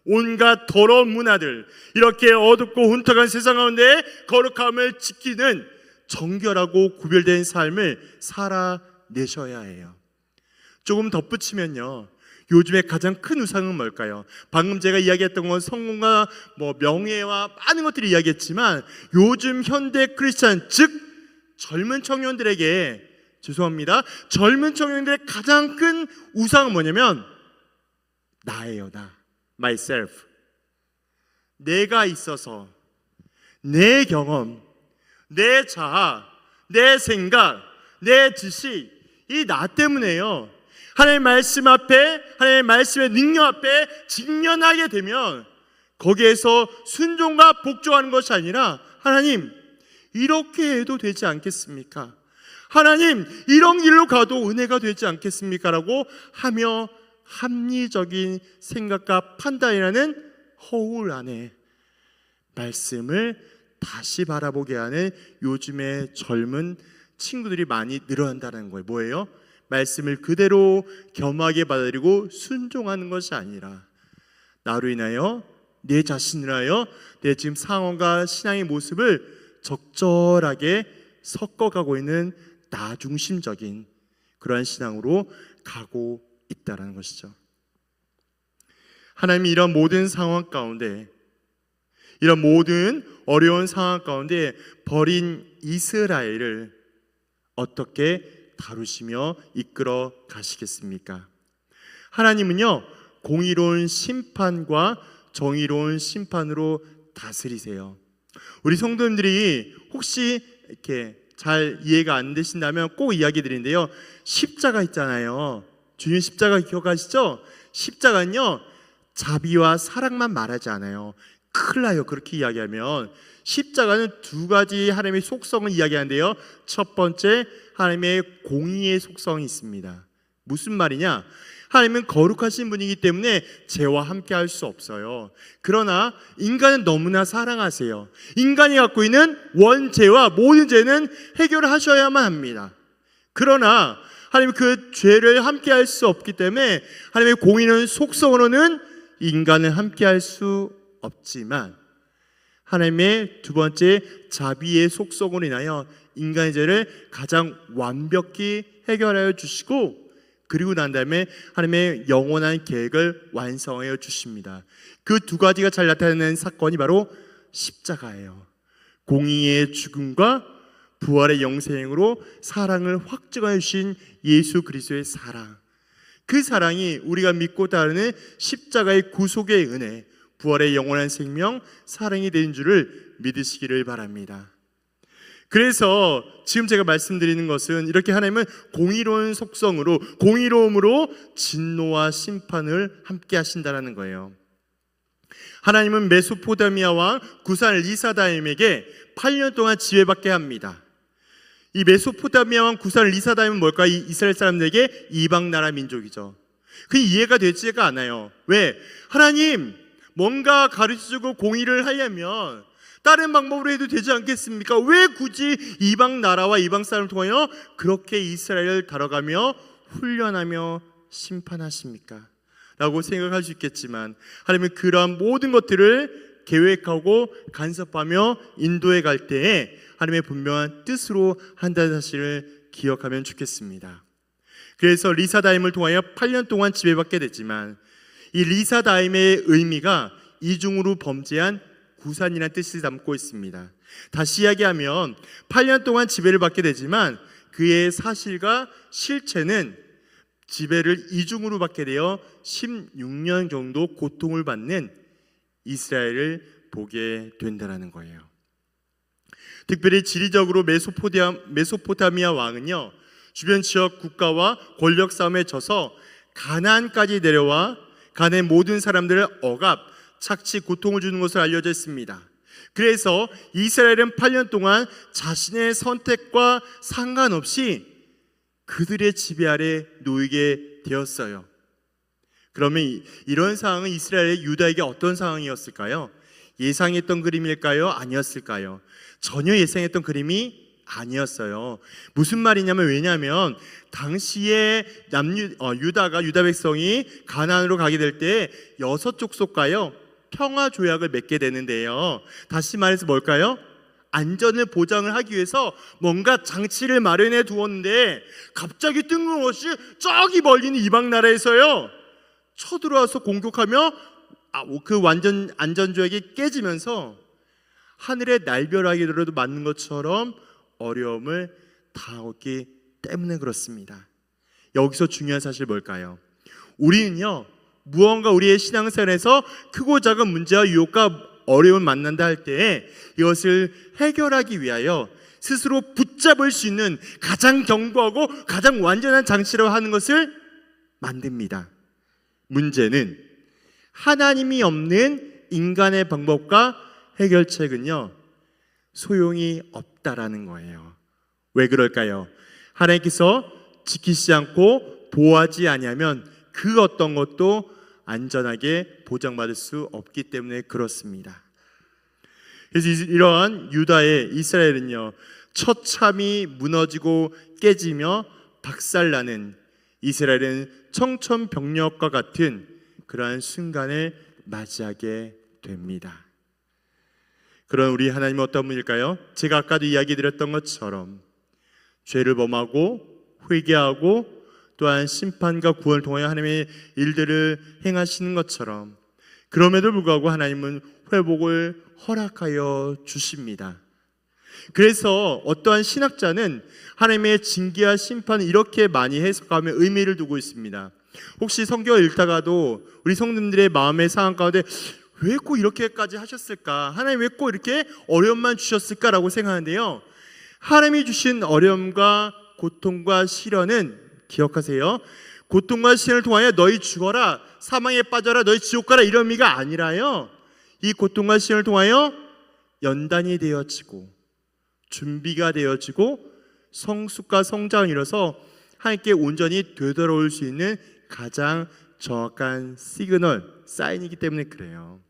온갖 더러운 문화들, 이렇게 어둡고 혼탁한 세상 가운데 거룩함을 지키는 정결하고 구별된 삶을 살아내셔야 해요. 조금 덧붙이면요, 요즘에 가장 큰 우상은 뭘까요? 방금 제가 이야기했던 건 성공과 명예와 많은 것들을 이야기했지만, 요즘 현대 크리스찬, 즉 젊은 청년들에게, 죄송합니다, 젊은 청년들의 가장 큰 우상은 뭐냐면 나예요. 나, myself. 내가 있어서, 내 경험, 내 자아, 내 생각, 내 지식, 이 나 때문에요. 하나님의 말씀 앞에, 하나님의 말씀의 능력 앞에 직면하게 되면 거기에서 순종과 복종하는 것이 아니라, 하나님 이렇게 해도 되지 않겠습니까? 하나님 이런 길로 가도 은혜가 되지 않겠습니까? 라고 하며 합리적인 생각과 판단이라는 허울 안에 말씀을 다시 바라보게 하는 요즘의 젊은 친구들이 많이 늘어난다는 거예요. 뭐예요? 말씀을 그대로 겸하게 받아들이고 순종하는 것이 아니라 나로 인하여, 내 자신을 하여 내 지금 상황과 신앙의 모습을 적절하게 섞어가고 있는 나 중심적인 그러한 신앙으로 가고 있다는 것이죠. 하나님이 이런 모든 상황 가운데, 이런 모든 어려운 상황 가운데 버린 이스라엘을 어떻게 다루시며 이끌어 가시겠습니까? 하나님은요, 공의로운 심판과 정의로운 심판으로 다스리세요. 우리 성도님들이 혹시 이렇게 잘 이해가 안 되신다면 꼭 이야기 드리는데요. 십자가 있잖아요. 주님 십자가 기억하시죠? 십자가는요, 자비와 사랑만 말하지 않아요. 큰일 나요. 그렇게 이야기하면. 십자가는 두 가지 하나님의 속성을 이야기하는데요. 첫 번째, 하나님의 공의의 속성이 있습니다. 무슨 말이냐? 하나님은 거룩하신 분이기 때문에 죄와 함께 할 수 없어요. 그러나 인간은 너무나 사랑하세요. 인간이 갖고 있는 원죄와 모든 죄는 해결하셔야만 합니다. 그러나 하나님은 그 죄를 함께 할 수 없기 때문에 하나님의 공의는 속성으로는 인간을 함께 할 수 없지만, 하나님의 두 번째 자비의 속성으로 인하여 인간의 죄를 가장 완벽히 해결하여 주시고, 그리고 난 다음에 하나님의 영원한 계획을 완성하여 주십니다. 그 두 가지가 잘 나타나는 사건이 바로 십자가예요. 공의의 죽음과 부활의 영생으로 사랑을 확증하여 주신 예수 그리스도의 사랑, 그 사랑이 우리가 믿고 따르는 십자가의 구속의 은혜, 부활의 영원한 생명, 사랑이 된 줄을 믿으시기를 바랍니다. 그래서 지금 제가 말씀드리는 것은 이렇게 하나님은 공의로운 속성으로, 공의로움으로 진노와 심판을 함께 하신다는 거예요. 하나님은 메소포타미아 왕 구산 리사다임에게 8년 동안 지배받게 합니다. 이 메소포타미아 왕 구산 리사다임은 뭘까요? 이스라엘 사람들에게 이방 나라 민족이죠. 그 이해가 되지가 않아요. 왜? 하나님, 뭔가 가르쳐주고 공의를 하려면 다른 방법으로 해도 되지 않겠습니까? 왜 굳이 이방 나라와 이방 사람을 통하여 그렇게 이스라엘을 다뤄가며 훈련하며 심판하십니까? 라고 생각할 수 있겠지만, 하나님은 그러한 모든 것들을 계획하고 간섭하며 인도해 갈 때에 하나님의 분명한 뜻으로 한다는 사실을 기억하면 좋겠습니다. 그래서 리사다임을 통하여 8년 동안 지배받게 됐지만, 이 리사다임의 의미가 이중으로 범죄한 구산이라는 뜻을 담고 있습니다. 다시 이야기하면 8년 동안 지배를 받게 되지만 그의 사실과 실체는 지배를 이중으로 받게 되어 16년 정도 고통을 받는 이스라엘을 보게 된다는 거예요. 특별히 지리적으로 메소포타미아 왕은요, 주변 지역 국가와 권력 싸움에 져서 가나안까지 내려와 가나안의 모든 사람들을 억압, 착취, 고통을 주는 것으로 알려져 있습니다. 그래서 이스라엘은 8년 동안 자신의 선택과 상관없이 그들의 지배 아래 놓이게 되었어요. 그러면 이런 상황은 이스라엘의 유다에게 어떤 상황이었을까요? 예상했던 그림일까요? 아니었을까요? 전혀 예상했던 그림이 아니었어요. 무슨 말이냐면, 왜냐하면 당시에 유다 백성이 가나안으로 가게 될 때 6족속과요 평화 조약을 맺게 되는데요. 다시 말해서 뭘까요? 안전을 보장을 하기 위해서 뭔가 장치를 마련해 두었는데 갑자기 뜬금없이 저기 멀리 있는 이방 나라에서요 쳐들어와서 공격하며 그 완전 안전 조약이 깨지면서 하늘의 날벼락이라도 맞는 것처럼 어려움을 당하기 때문에 그렇습니다. 여기서 중요한 사실 뭘까요? 우리는요, 무언가 우리의 신앙생활에서 크고 작은 문제와 유혹과 어려움을 만난다 할 때 이것을 해결하기 위하여 스스로 붙잡을 수 있는 가장 견고하고 가장 완전한 장치로 하는 것을 만듭니다. 문제는 하나님이 없는 인간의 방법과 해결책은요 소용이 없다라는 거예요. 왜 그럴까요? 하나님께서 지키지 않고 보호하지 아니하면 그 어떤 것도 안전하게 보장받을 수 없기 때문에 그렇습니다. 그래서 이러한 유다의 이스라엘은요 처참히 무너지고 깨지며 박살나는, 이스라엘은 청천벽력과 같은 그러한 순간을 맞이하게 됩니다. 그런 우리 하나님은 어떤 분일까요? 제가 아까도 이야기 드렸던 것처럼 죄를 범하고 회개하고 또한 심판과 구원을 통하여 하나님의 일들을 행하시는 것처럼, 그럼에도 불구하고 하나님은 회복을 허락하여 주십니다. 그래서 어떠한 신학자는 하나님의 징계와 심판을 이렇게 많이 해석하며 의미를 두고 있습니다. 혹시 성경을 읽다가도 우리 성도님들의 마음의 상황 가운데 왜 꼭 이렇게까지 하셨을까? 하나님 왜 꼭 이렇게 어려움만 주셨을까라고 생각하는데요, 하나님이 주신 어려움과 고통과 시련은 기억하세요. 고통과 시련을 통하여 너희 죽어라, 사망에 빠져라, 너희 지옥 가라 이런 의미가 아니라요. 이 고통과 시련을 통하여 연단이 되어지고 준비가 되어지고 성숙과 성장을 이뤄서 하나님께 온전히 되돌아올 수 있는 가장 정확한 시그널, 사인이기 때문에 그래요.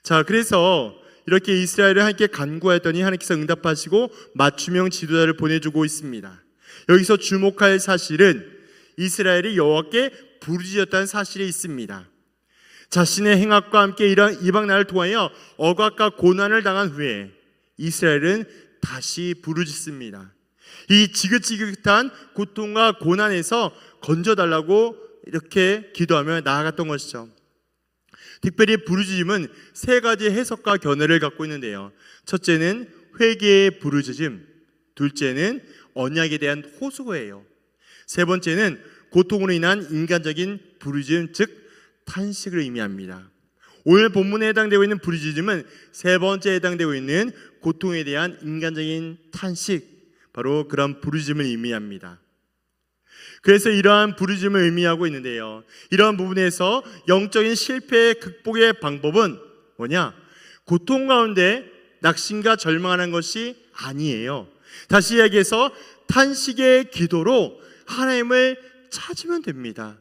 자, 그래서 이렇게 이스라엘을 하나님께 간구하였더니 하나님께서 응답하시고 맞춤형 지도자를 보내주고 있습니다. 여기서 주목할 사실은 이스라엘이 여호와께 부르짖었다는 사실이 있습니다. 자신의 행악과 함께 이방 나라를 통하여 억압과 고난을 당한 후에 이스라엘은 다시 부르짖습니다. 이 지긋지긋한 고통과 고난에서 건져달라고 이렇게 기도하며 나아갔던 것이죠. 특별히 부르짖음은 세 가지 해석과 견해를 갖고 있는데요. 첫째는 회개의 부르짖음, 둘째는 언약에 대한 호소예요. 세 번째는 고통으로 인한 인간적인 부르짖음, 즉 탄식을 의미합니다. 오늘 본문에 해당되고 있는 부르짖음은 세 번째에 해당되고 있는 고통에 대한 인간적인 탄식, 바로 그런 부르짖음을 의미합니다. 그래서 이러한 부르짖음을 의미하고 있는데요, 이러한 부분에서 영적인 실패의 극복의 방법은 뭐냐? 고통 가운데 낙심과 절망하는 것이 아니에요. 다시 이야기해서 탄식의 기도로 하나님을 찾으면 됩니다.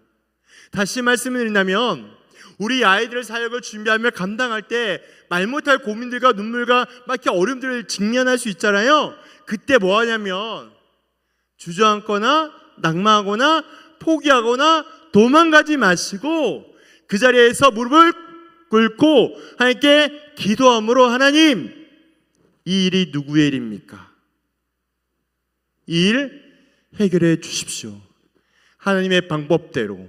다시 말씀을 드린다면 우리 아이들의 사역을 준비하며 감당할 때 말 못할 고민들과 눈물과 막 이렇게 어려움들을 직면할 수 있잖아요. 그때 뭐 하냐면 주저앉거나 낙마하거나 포기하거나 도망가지 마시고 그 자리에서 무릎을 꿇고 하나님께 기도함으로, 하나님, 이 일이 누구의 일입니까? 이 일 해결해 주십시오. 하나님의 방법대로,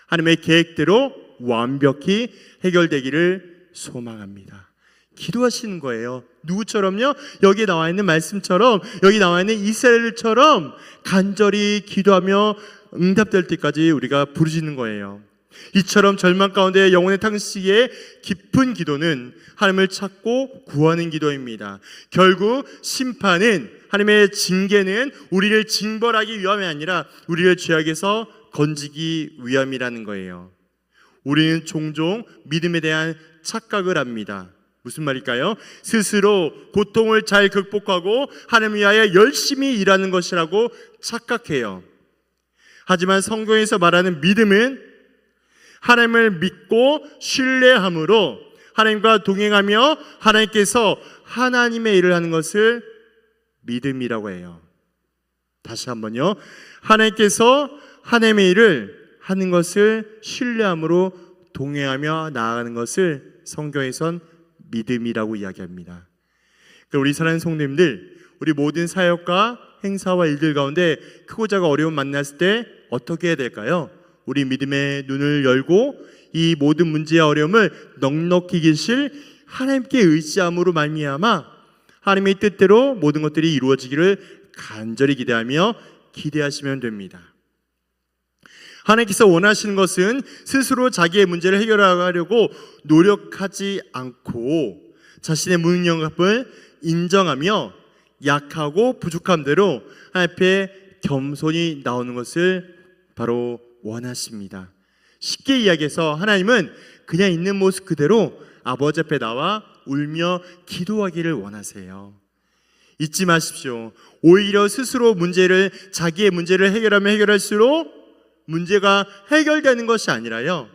하나님의 계획대로 완벽히 해결되기를 소망합니다. 기도하시는 거예요. 누구처럼요? 여기 나와 있는 말씀처럼, 여기 나와 있는 이스라엘처럼 간절히 기도하며 응답될 때까지 우리가 부르짖는 거예요. 이처럼 절망 가운데 영혼의 탄식의 깊은 기도는 하나님을 찾고 구하는 기도입니다. 결국 심판은, 하나님의 징계는 우리를 징벌하기 위함이 아니라 우리를 죄악에서 건지기 위함이라는 거예요. 우리는 종종 믿음에 대한 착각을 합니다. 무슨 말일까요? 스스로 고통을 잘 극복하고 하나님 위하여 열심히 일하는 것이라고 착각해요. 하지만 성경에서 말하는 믿음은 하나님을 믿고 신뢰함으로 하나님과 동행하며 하나님께서 하나님의 일을 하는 것을 믿음이라고 해요. 다시 한번요. 하나님께서 하나님의 일을 하는 것을 신뢰함으로 동행하며 나아가는 것을 성경에선 믿음이라고 이야기합니다. 우리 사랑하는 성도님들, 우리 모든 사역과 행사와 일들 가운데 크고 작은 어려움 만났을 때 어떻게 해야 될까요? 우리 믿음의 눈을 열고 이 모든 문제와 어려움을 넉넉히 계실 하나님께 의지함으로 말미암아 하나님의 뜻대로 모든 것들이 이루어지기를 간절히 기대하며 기대하시면 됩니다. 하나님께서 원하시는 것은 스스로 자기의 문제를 해결하려고 노력하지 않고 자신의 무능력을 인정하며 약하고 부족함대로 하나님 앞에 겸손히 나오는 것을 바로 원하십니다. 쉽게 이야기해서 하나님은 그냥 있는 모습 그대로 아버지 앞에 나와 울며 기도하기를 원하세요. 잊지 마십시오. 오히려 스스로 자기의 문제를 해결하면 해결할수록 문제가 해결되는 것이 아니라요,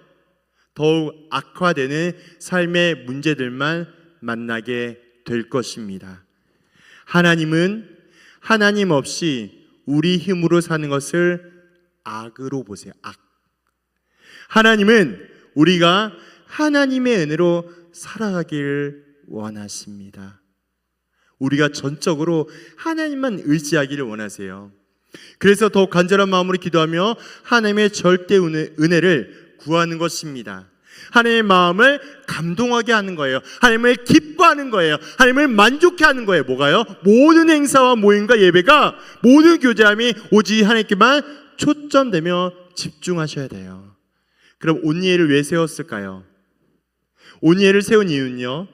더욱 악화되는 삶의 문제들만 만나게 될 것입니다. 하나님은 하나님 없이 우리 힘으로 사는 것을 악으로 보세요. 악. 하나님은 우리가 하나님의 은혜로 살아가기를 원하십니다. 우리가 전적으로 하나님만 의지하기를 원하세요. 그래서 더욱 간절한 마음으로 기도하며 하나님의 절대 은혜를 구하는 것입니다. 하나님의 마음을 감동하게 하는 거예요. 하나님을 기뻐하는 거예요. 하나님을 만족해 하는 거예요. 뭐가요? 모든 행사와 모임과 예배가, 모든 교제함이 오직 하나님께만 초점되며 집중하셔야 돼요. 그럼 온니엘을 왜 세웠을까요? 온니엘을 세운 이유는요,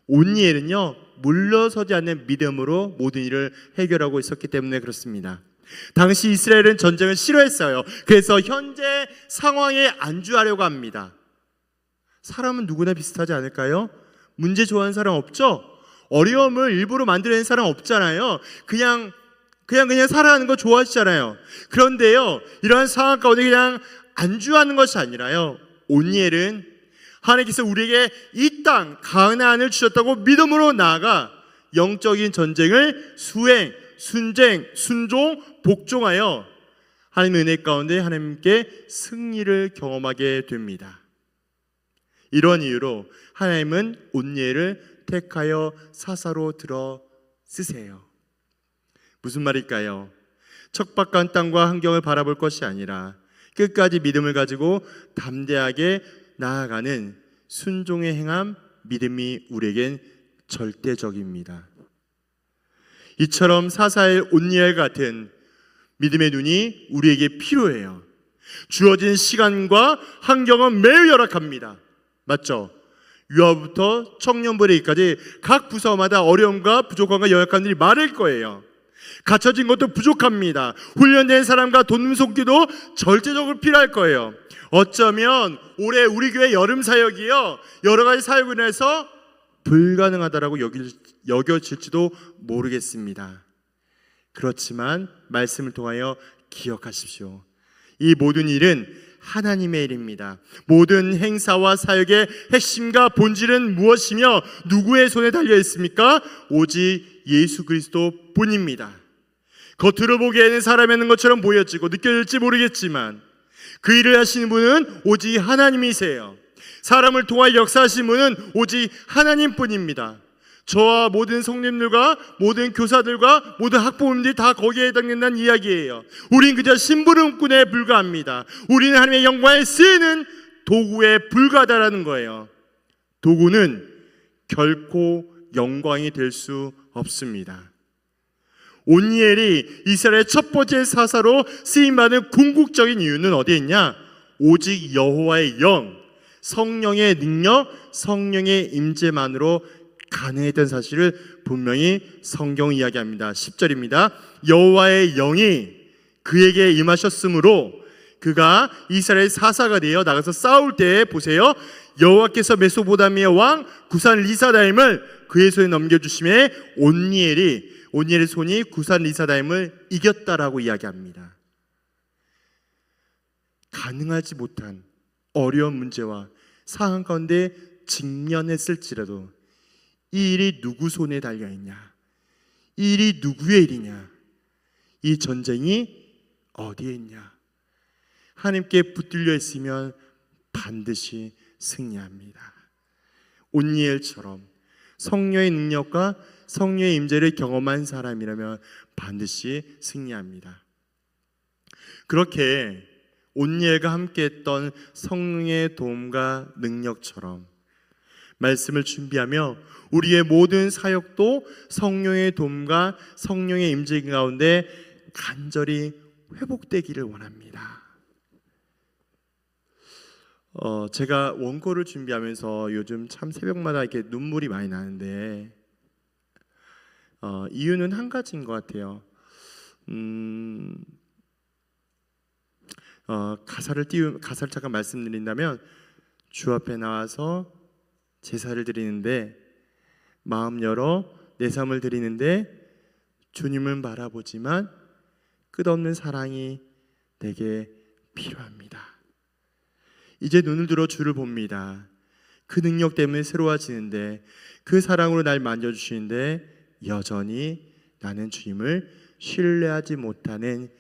온니엘은요 물러서지 않는 믿음으로 모든 일을 해결하고 있었기 때문에 그렇습니다. 당시 이스라엘은 전쟁을 싫어했어요. 그래서 현재 상황에 안주하려고 합니다. 사람은 누구나 비슷하지 않을까요? 문제 좋아하는 사람 없죠? 어려움을 일부러 만들어내는 사람 없잖아요. 그냥 살아가는 거 좋아하시잖아요. 그런데요, 이러한 상황 가운데 그냥 안주하는 것이 아니라요, 온니엘은 하나님께서 우리에게 이 땅 가나안을 주셨다고 믿음으로 나아가 영적인 전쟁을 수행, 순쟁, 순종, 복종하여 하나님의 은혜 가운데 하나님께 승리를 경험하게 됩니다. 이런 이유로 하나님은 온니엘을 택하여 사사로 들어 쓰세요. 무슨 말일까요? 척박한 땅과 환경을 바라볼 것이 아니라 끝까지 믿음을 가지고 담대하게 나아가는 순종의 행함, 믿음이 우리에겐 절대적입니다. 이처럼 사사의 온니엘 같은 믿음의 눈이 우리에게 필요해요. 주어진 시간과 환경은 매우 열악합니다. 맞죠? 유아부터 청년부에까지 각 부서마다 어려움과 부족함과 연약함들이 많을 거예요. 갖춰진 것도 부족합니다. 훈련된 사람과 돕는 절대적으로 필요할 거예요. 어쩌면 올해 우리 교회 여름 사역이요, 여러 가지 사역으로 인해서 불가능하다라고 여겨질지도 모르겠습니다. 그렇지만 말씀을 통하여 기억하십시오. 이 모든 일은 하나님의 일입니다. 모든 행사와 사역의 핵심과 본질은 무엇이며 누구의 손에 달려 있습니까? 오직 예수 그리스도 뿐입니다. 겉으로 보기에는 사람이 하는 것처럼 보여지고 느껴질지 모르겠지만 그 일을 하시는 분은 오직 하나님이세요. 사람을 통하여 역사하신 분은 오직 하나님뿐입니다. 저와 모든 성님들과 모든 교사들과 모든 학부모님들이 다 거기에 해당된다는 이야기예요. 우린 그저 심부름꾼에 불과합니다. 우리는 하나님의 영광에 쓰이는 도구에 불과하다라는 거예요. 도구는 결코 영광이 될 수 없습니다. 온니엘이 이스라엘의 첫 번째 사사로 쓰임받은 궁극적인 이유는 어디에 있냐? 오직 여호와의 영, 성령의 능력, 성령의 임재만으로 가능했던 사실을 분명히 성경이 이야기합니다. 10절입니다. 여호와의 영이 그에게 임하셨으므로 그가 이스라엘 사사가 되어 나가서 싸울 때에 보세요, 여호와께서 메소포타미아 왕 구산 리사다임을 그의 손에 넘겨주심에 온니엘의 손이 구산 리사다임을 이겼다라고 이야기합니다. 가능하지 못한 어려운 문제와 상황 가운데 직면했을지라도 이 일이 누구 손에 달려있냐, 이 일이 누구의 일이냐, 이 전쟁이 어디에 있냐, 하나님께 붙들려 있으면 반드시 승리합니다. 온니엘처럼 성령의 능력과 성령의 임재를 경험한 사람이라면 반드시 승리합니다. 그렇게 온니엘과 함께했던 성령의 도움과 능력처럼 말씀을 준비하며 우리의 모든 사역도 성령의 도움과 성령의 임재 가운데 간절히 회복되기를 원합니다. 제가 원고를 준비하면서 요즘 참 새벽마다 이렇게 눈물이 많이 나는데 이유는 한 가지인 것 같아요. 가사를 잠깐 말씀드린다면, 주 앞에 나와서 제사를 드리는데 마음 열어 내 삶을 드리는데 주님을 바라보지만 끝없는 사랑이 내게 필요합니다. 이제 눈을 들어 주를 봅니다. 그 능력 때문에 새로워지는데, 그 사랑으로 날 만져주시는데 여전히 나는 주님을 신뢰하지 못하는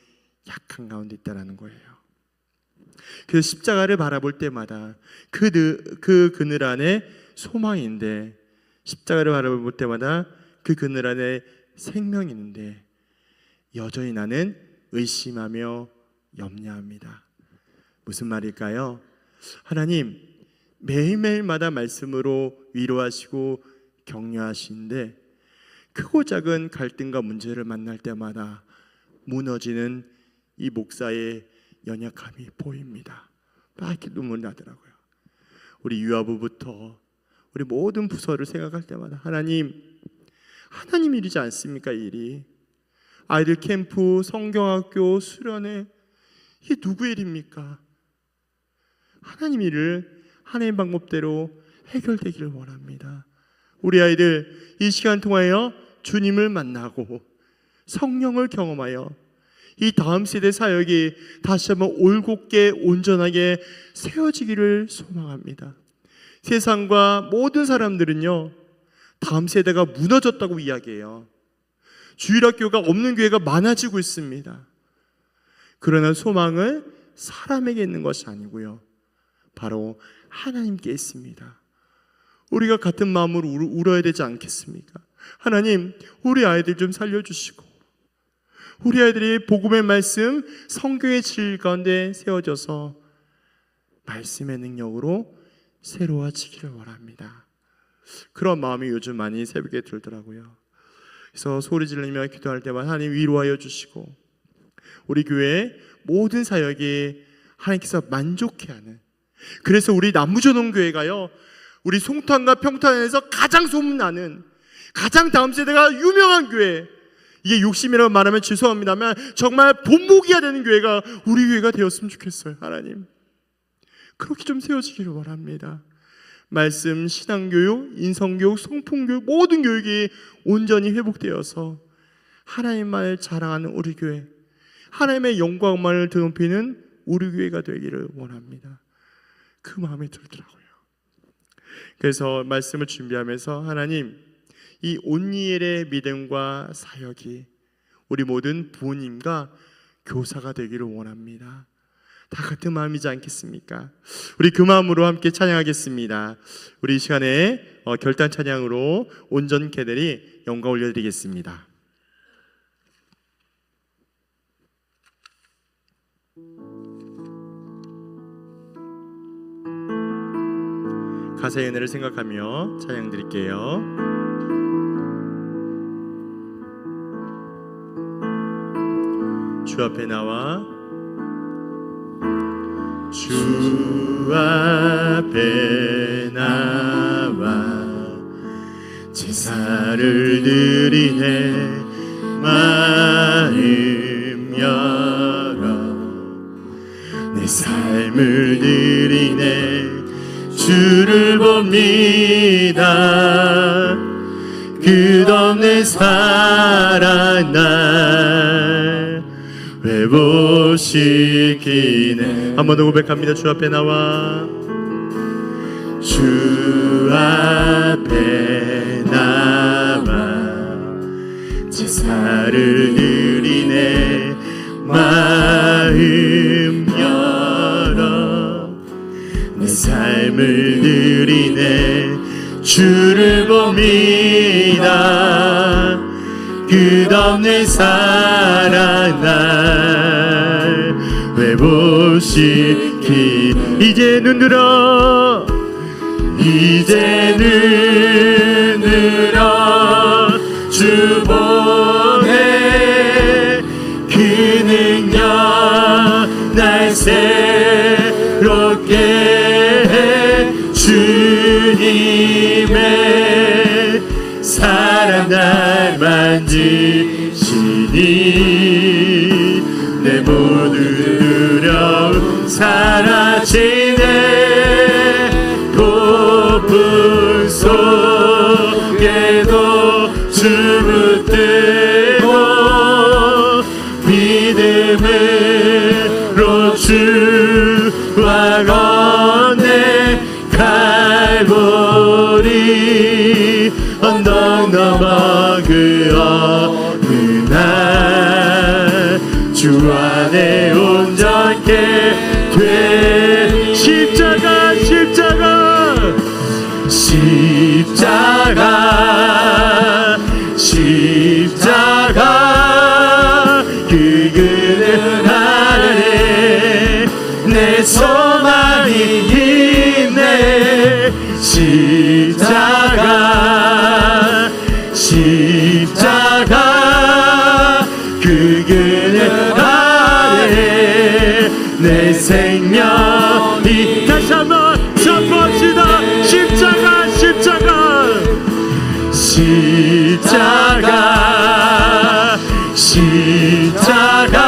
약한 가운데 있다는 거예요. 그래서 십자가를 바라볼 때마다 그 그늘 안에 소망인데, 십자가를 바라볼 때마다 그 그늘 안에 생명이 있는데 여전히 나는 의심하며 염려합니다. 무슨 말일까요? 하나님, 매일매일마다 말씀으로 위로하시고 격려하시는데 크고 작은 갈등과 문제를 만날 때마다 무너지는 이 목사의 연약함이 보입니다. 빨갛게 눈물이 나더라고요. 우리 유아부부터 우리 모든 부서를 생각할 때마다 하나님, 하나님 일이지 않습니까? 이 일이 아이들 캠프, 성경학교, 수련회, 이게 누구의 일입니까? 하나님 일을 하나님 방법대로 해결되기를 원합니다. 우리 아이들 이 시간 통하여 주님을 만나고 성령을 경험하여 이 다음 세대 사역이 다시 한번 올곧게 온전하게 세워지기를 소망합니다. 세상과 모든 사람들은요, 다음 세대가 무너졌다고 이야기해요. 주일학교가 없는 교회가 많아지고 있습니다. 그러나 소망은 사람에게 있는 것이 아니고요, 바로 하나님께 있습니다. 우리가 같은 마음으로 울어야 되지 않겠습니까? 하나님, 우리 아이들 좀 살려주시고 우리 아이들이 복음의 말씀, 성경의 진리 가운데 세워져서 말씀의 능력으로 새로워지기를 원합니다. 그런 마음이 요즘 많이 새벽에 들더라고요. 그래서 소리 지르며 기도할 때마다 하나님 위로하여 주시고 우리 교회 모든 사역이 하나님께서 만족해하는, 그래서 우리 남부전원교회가요, 우리 송탄과 평탄에서 가장 소문나는, 가장 다음 세대가 유명한 교회, 이게 욕심이라고 말하면 죄송합니다만 정말 본보기가 되는 교회가 우리 교회가 되었으면 좋겠어요. 하나님, 그렇게 좀 세워지기를 원합니다. 말씀, 신앙교육, 인성교육, 성품교육, 모든 교육이 온전히 회복되어서 하나님만을 자랑하는 우리 교회, 하나님의 영광만을 드높이는 우리 교회가 되기를 원합니다. 그 마음이 들더라고요. 그래서 말씀을 준비하면서 하나님, 이 온니엘의 믿음과 사역이 우리 모든 부모님과 교사가 되기를 원합니다. 다 같은 마음이지 않겠습니까? 우리 그 마음으로 함께 찬양하겠습니다. 우리 이 시간에 결단 찬양으로 온전 캐들이 영광 올려드리겠습니다. 가사의 은혜를 생각하며 찬양 드릴게요. 주 앞에 나와 주 앞에 나와 제사를 드리네 마음 열어 내 삶을 드리네 주를 봅니다. 끝없는 사랑 날 회복시키네. 한 번 더 고백합니다. 주 앞에 나와 주 앞에 나와 제사를 드리네 마음 열어 내 삶을 드리네 주를 봅니다. 끝없는 사랑 날 회복시키 이제 눈 들어 이제 눈 들어 주 보네 그 능력 날 새롭게 해 주님의 사랑 날 만지시니 내 모든 두려움 사라지네 고품 속에도 주 붙들고 믿음으로 주와 걷네 갈보리 언덕 넘어 그 어느 날 주 안에 온전케 돼 십자가 십자가 십자가 십자가 그 그늘 아래 내 소망이 있네 십자가 십자가 그 그늘 아래 내 생명이 다시 한번 선포합시다. 십자가 십자가 십자가 십자가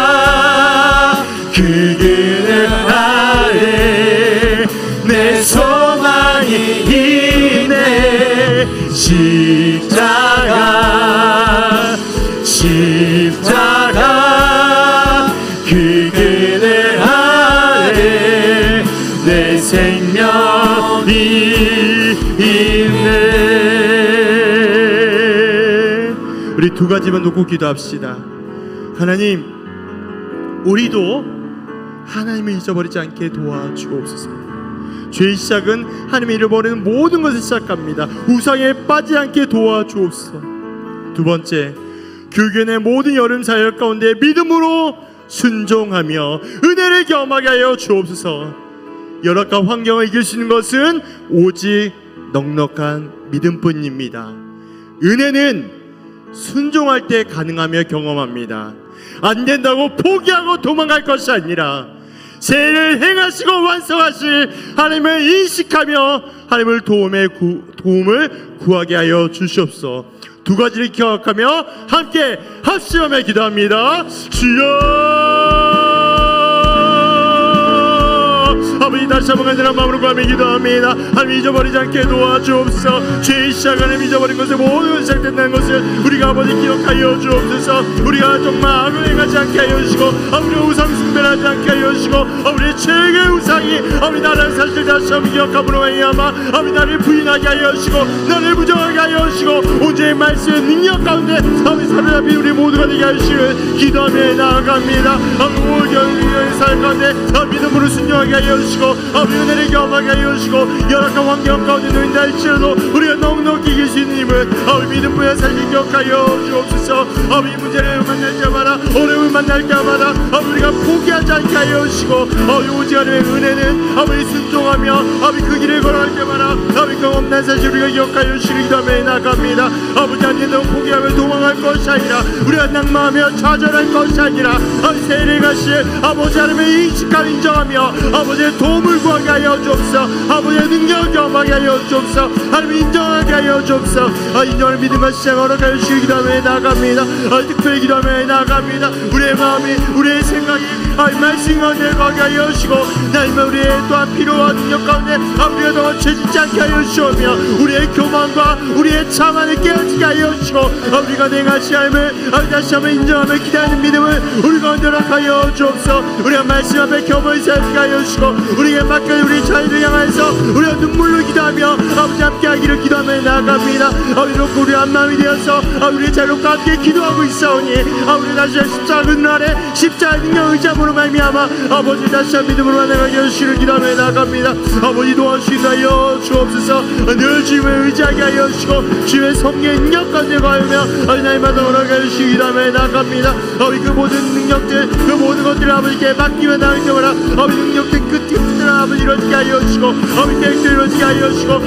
그 그늘 아래 내 소망이 있네. 십자가 그 그늘 아래 내 생명이 있네. 우리 두 가지만 놓고 기도합시다. 하나님, 우리도 하나님을 잊어버리지 않게 도와주옵소서. 죄의 시작은 하나님을 잃어버리는 모든 것을 시작합니다. 우상에 빠지지 않게 도와주옵소서. 두 번째, 교견의 모든 여름 사역 가운데 믿음으로 순종하며 은혜를 경험하게 하여 주옵소서. 열악한 환경을 이길 수 있는 것은 오직 넉넉한 믿음뿐입니다. 은혜는 순종할 때 가능하며 경험합니다. 안 된다고 포기하고 도망갈 것이 아니라 새해를 행하시고 완성하실 하나님을 인식하며 하나님을 도움을 구하게 하여 주시옵소서. 두 가지를 기억하며 함께 합심하며 기도합니다. 주여, 아버지, 다시 한번 간절한 마음으로 구하며 기도합니다. 하나님, 잊어버리지 않게 도와주옵소서. 죄의 시작을 잊어버린 것을 모든 시작된다는 것을 우리가 아버지 기억하여 주옵소서. 우리가 정말 악을 행하지 않게 하여 주시고 우리가 우상 숭배를 하지 않게 하여 주시고 우리의 최고의 우상이 아버지 나라는 사실 다시 한번 기억함으로 말미암아 아버지 나를 부인하게 하여 주시고 나를 부정하게 하여 주시고 온전히 말씀의 능력 가운데 아버지 사로잡힌 우리 모두가 되게 하시길 기도하며 나아갑니다. 아버지 오늘 삶 가운데 믿음으로 순종하게 하여 주시고 아버지 은혜를 경험하게 하여 주시고 열악한 환경 가운데 놓인다 할지라도 우리가 넉넉히 이길 수 있는 힘을 아버지 믿음부여 사실 기억하여 주옵소서. 아버지 문제를 만날 때마다 어려움을 만날 때마다 아버지 우리가 포기하지 않게 하여 주시고 아버지 오직 하나님의 은혜는 아버지 순종하며 아버지 그 길을 걸어갈 때마다 아버지 그 없는 사실 우리가 기억하여 주시길 기도하며 나갑니다. 아버지 안 된다고 포기하며 도망갈 것이 아니라 우리가 낙마하며 좌절할 것이 아니라 아버지 새해를 가실 아버지 하나님의 인식감 인정하며 아버지의 도움을 구하게 하여 주옵소서. 아버지의 능력을 경험하게 하여 주옵소서. 하나님 인정하게 하여 주옵소서. 인정을 믿음과 시작하러 가여 주시길 기도하며 나갑니다. 특별히 기도하며 나갑니다. 우리의 마음이 우리의 생각이 말씀 가운데 가게 하여 주시고 나님의 우리의 또한 필요와 능력 가운데 우리가 더 죄짓지 않게 하여 주시오며 우리의 교만과 우리의 자만을 깨어지게 하여 주시고 우리가 행하시 하임을 다시 한번 인정하며 기대하는 믿음을 우리 가운데 하여 주옵소서. 우리가 말씀 앞에 겸허히 살게 하여 주시고 우리에게 맡겨 우리 자녀를 향해서 우리가 눈물로 기도하며 아버지 함께 하기를 기도하며 나아갑니다. 이렇게 우리 한 마음이 되어서 우리 자녀과 함께 기도하고 있사오니 우리 다시 십자가 그날에 십자가의 능력 의지함으로 말미암아 아버지 다시 한 믿음으로 나아가게 하시기를 기도하며 나아갑니다. 아버지 도와주시다 하여 주옵소서. 늘 주님을 의지하게 하여 주시고 주의 성령의 능력 가운데 가하며 날마다 오라게 하시기 기도하며 나아갑니다. 그 모든 능력들 그 모든 것들을 아버지께 맡기며 나갈 때마다 능력들 끝을 아버지 이루어지게 하여 주시고 계획들 이루어지게 하여 주시고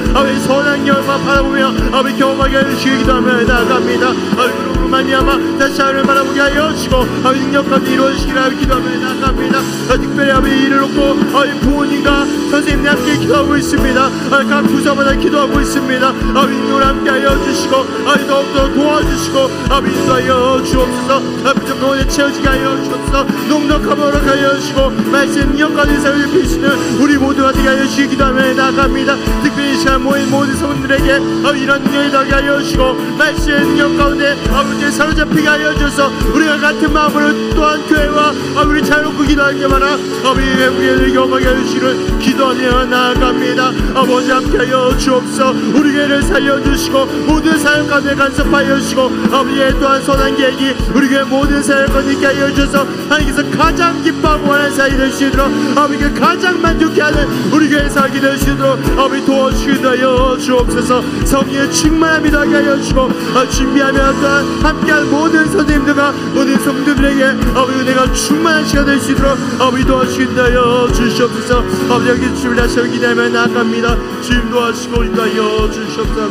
선한 결과 바라보며 경험하게 하여 주시기 기도하며 나아갑니다. 그러므로 말미암아 다시 하늘을 바라보게 하여 주시고 능력 가운데 이루어지기를 기도하며 나아갑니다. 특별히 이를 놓고 부모님과 선생님이 함께 기도하고 있습니다. 각 부서마다 기도하고 있습니다. 인도를 함께 하여 주시고 더욱더 도와주시고 인도하여 주옵소서. 부족한 곳에 채워지게 하여 주옵소서. 넉넉함으로 하여 주시고 말씀 능력 가운데 삶을 피시는 우리 모두가 되게 하여 주시기 기도하며 나아갑니다. 특별히 이 시간 모인 모든 성도들에게 이런 능력이 나게 하여 주시고 말씀의 능력 가운데 아버지의 사로잡히게 하여 주셔서 우리가 같은 마음으로 또한 교회와 우리 자유롭고 기도할 때마다 우리의 경험하게 하여 주시기를 기도하며 나아갑니다. 아버지 함께 하여 주옵소서. 우리 교회를 살려주시고 모든 사역 가운데 간섭하여 주시고 아버지의 또한 선한 계획이 우리 교회 모든 사역 가운데 있게 하여 주셔서 하나님께서 가장 기뻐하고 원하는 사역이 될 수 있도록 아버지가 가장 만족해하는 우리 교회 살게 될 수 있도록 아버지 도와주시기도 하여 주옵소서. 성령의 충만함이 나게 하여 주시고 준비하며 또한 함께한 모든 선생님들과 모든 성도들에게 아버지 은혜가 충만한 시간 될 수 있도록 아버지 도와주시기도 하여 주시옵소서. 아버지 여기 주님을 다시 한번 기대하며 나아갑니다. 주님 도와주시고 인도하여 주시옵소서.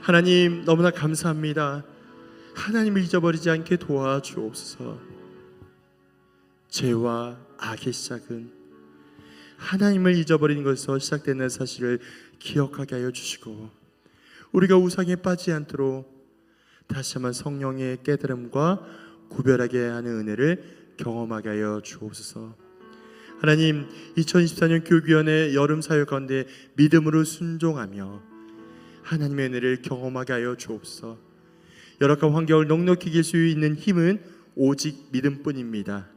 하나님 너무나 감사합니다. 하나님을 잊어버리지 않게 도와주옵소서. 죄와 악의 시작은 하나님을 잊어버리는 것에서 시작되는 사실을 기억하게 하여 주시고 우리가 우상에 빠지지 않도록 다시 한번 성령의 깨달음과 구별하게 하는 은혜를 경험하게 하여 주옵소서. 하나님, 2024년 교육위원회 여름 사역 가운데 믿음으로 순종하며 하나님의 은혜를 경험하게 하여 주옵소서. 열악한 환경을 넉넉히 이길 수 있는 힘은 오직 믿음뿐입니다.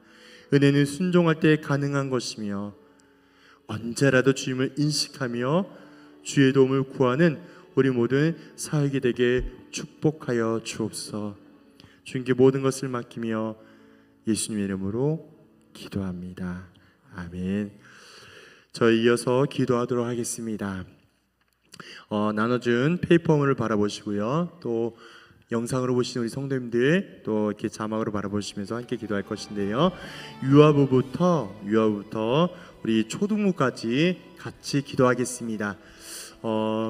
은혜는 순종할 때 가능한 것이며 언제라도 주님을 인식하며 주의 도움을 구하는 우리 모든 사역이 되게 축복하여 주옵소서. 주님께 모든 것을 맡기며 예수님의 이름으로 기도합니다. 아멘. 저희 이어서 기도하도록 하겠습니다. 나눠준 페이퍼문을 바라보시고요. 또 영상으로 보시는 우리 성도님들 또 이렇게 자막으로 바라보시면서 함께 기도할 것인데요. 유아부부터 우리 초등부까지 같이 기도하겠습니다.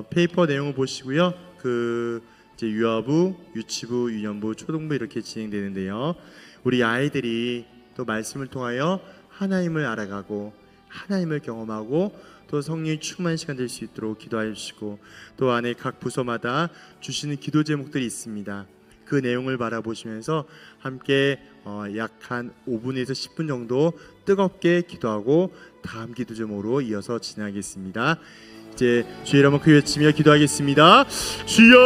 페이퍼 내용을 보시고요. 이제 유아부, 유치부, 유년부, 초등부 이렇게 진행되는데요. 우리 아이들이 또 말씀을 통하여 하나님을 알아가고 하나님을 경험하고 또 성령이 충만한 시간 될 수 있도록 기도해 주시고 또 안에 각 부서마다 주시는 기도 제목들이 있습니다. 그 내용을 바라보시면서 함께 약 한 5분에서 10분 정도 뜨겁게 기도하고 다음 기도 제목으로 이어서 진행하겠습니다. 이제 주의 이름을 크게 외치며 기도하겠습니다. 주여!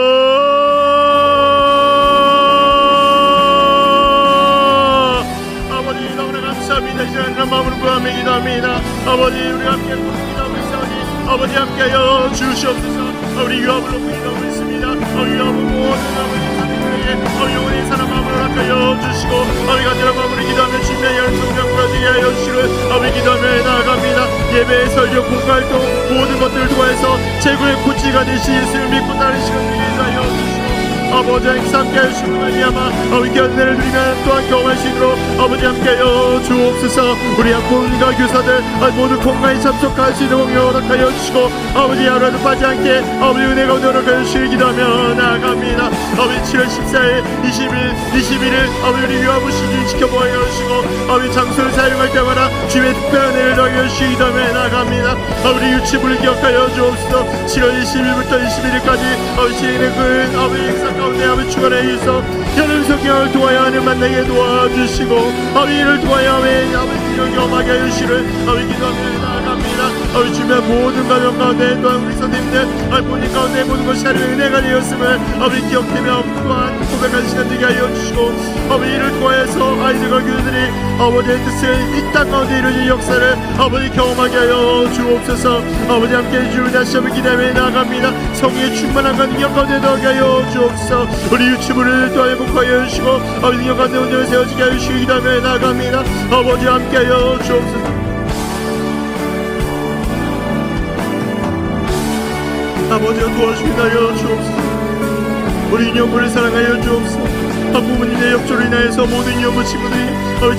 아버지 너무나 감사합니다. 이 시간 그런 마음으로 구하며 기도합니다. 아버지 우리가 함께 기도하고 있사오니 아버지 함께하여 주시옵소서. 우리 유아부로 기도하고 있습니다. 유아부 모든 아버지 영원히 사람 마음으로 허락하여 주시고 아버지가 들어 마음으로 기도하며 주님의 성령과 되게 하여 주시를 아버지 기도하며 나아갑니다. 예배, 설교, 공활동 모든 것들을 통해서 최고의 구치가 되신 예수를 믿고 따르는 시간 되게 하여 주시고 아버지 하나님 함께 하시고 말미암아 아버지 은혜를 누리며 또한 경험할 수 있도록 아버지 함께하여 주옵소서. 우리 학부모님과 교사들 모두 건강히 참석할 수 있도록 허락하여 주시고 아버지 하루라도 빠지 않게 아버지 은혜 가운데 허락하여 주시길 기도하며 나아갑니다. 아버지 7월 14일 20일 21일 아버지 우리 유아부 시즌 지켜보아 주시고 아버지 장소를 사용할 때마다 주의 특별한 은혜를 더하여 주시기 기도하며 나아갑니다. 아버지 유치부를 기억하여 주옵소서. 7월 20일부터 21일까지 아버지 진행된 그 아버지 행사 가운데 아버지 주관해 주셔서 여름 성경을 도와야 하는 만나게 도와주시고 아버지 이를 도와야 하면 아버지 이를 경험하게 해주시를 아버지 기도하며 나아갑니다. 아버지 주면 모든 가정 가운데 또한 우리 선생님들 본인 가운데 모든 것이 하나님의 은혜가 되었음을 아버지 기억하며 또한 고백하는 시간 되게 하여 주시고 아버지 이를 통하여서 아이들과 교우들이 아버지의 뜻을 이 땅 가운데 이루어진 역사를 아버지 경험하게 하여 주옵소서. 아버지 함께해 주를 다시 한번 기대하며 나아갑니다. 성령의 충만한 능력 가운데 더하게 하여 주옵소서. 우리 유치부를 또 회복하여 주시고 아버지 능력 가운데 온전히 세워지게 하여 주시기 기도하며 나아갑니다. 아버지 함께하여 주옵소서. 아버지가 도와주시기 하여 주옵소서. 우리 인연부를 사랑하여 주옵소서. 부모님의 역조로 인하여서 모든 인연부 친구들이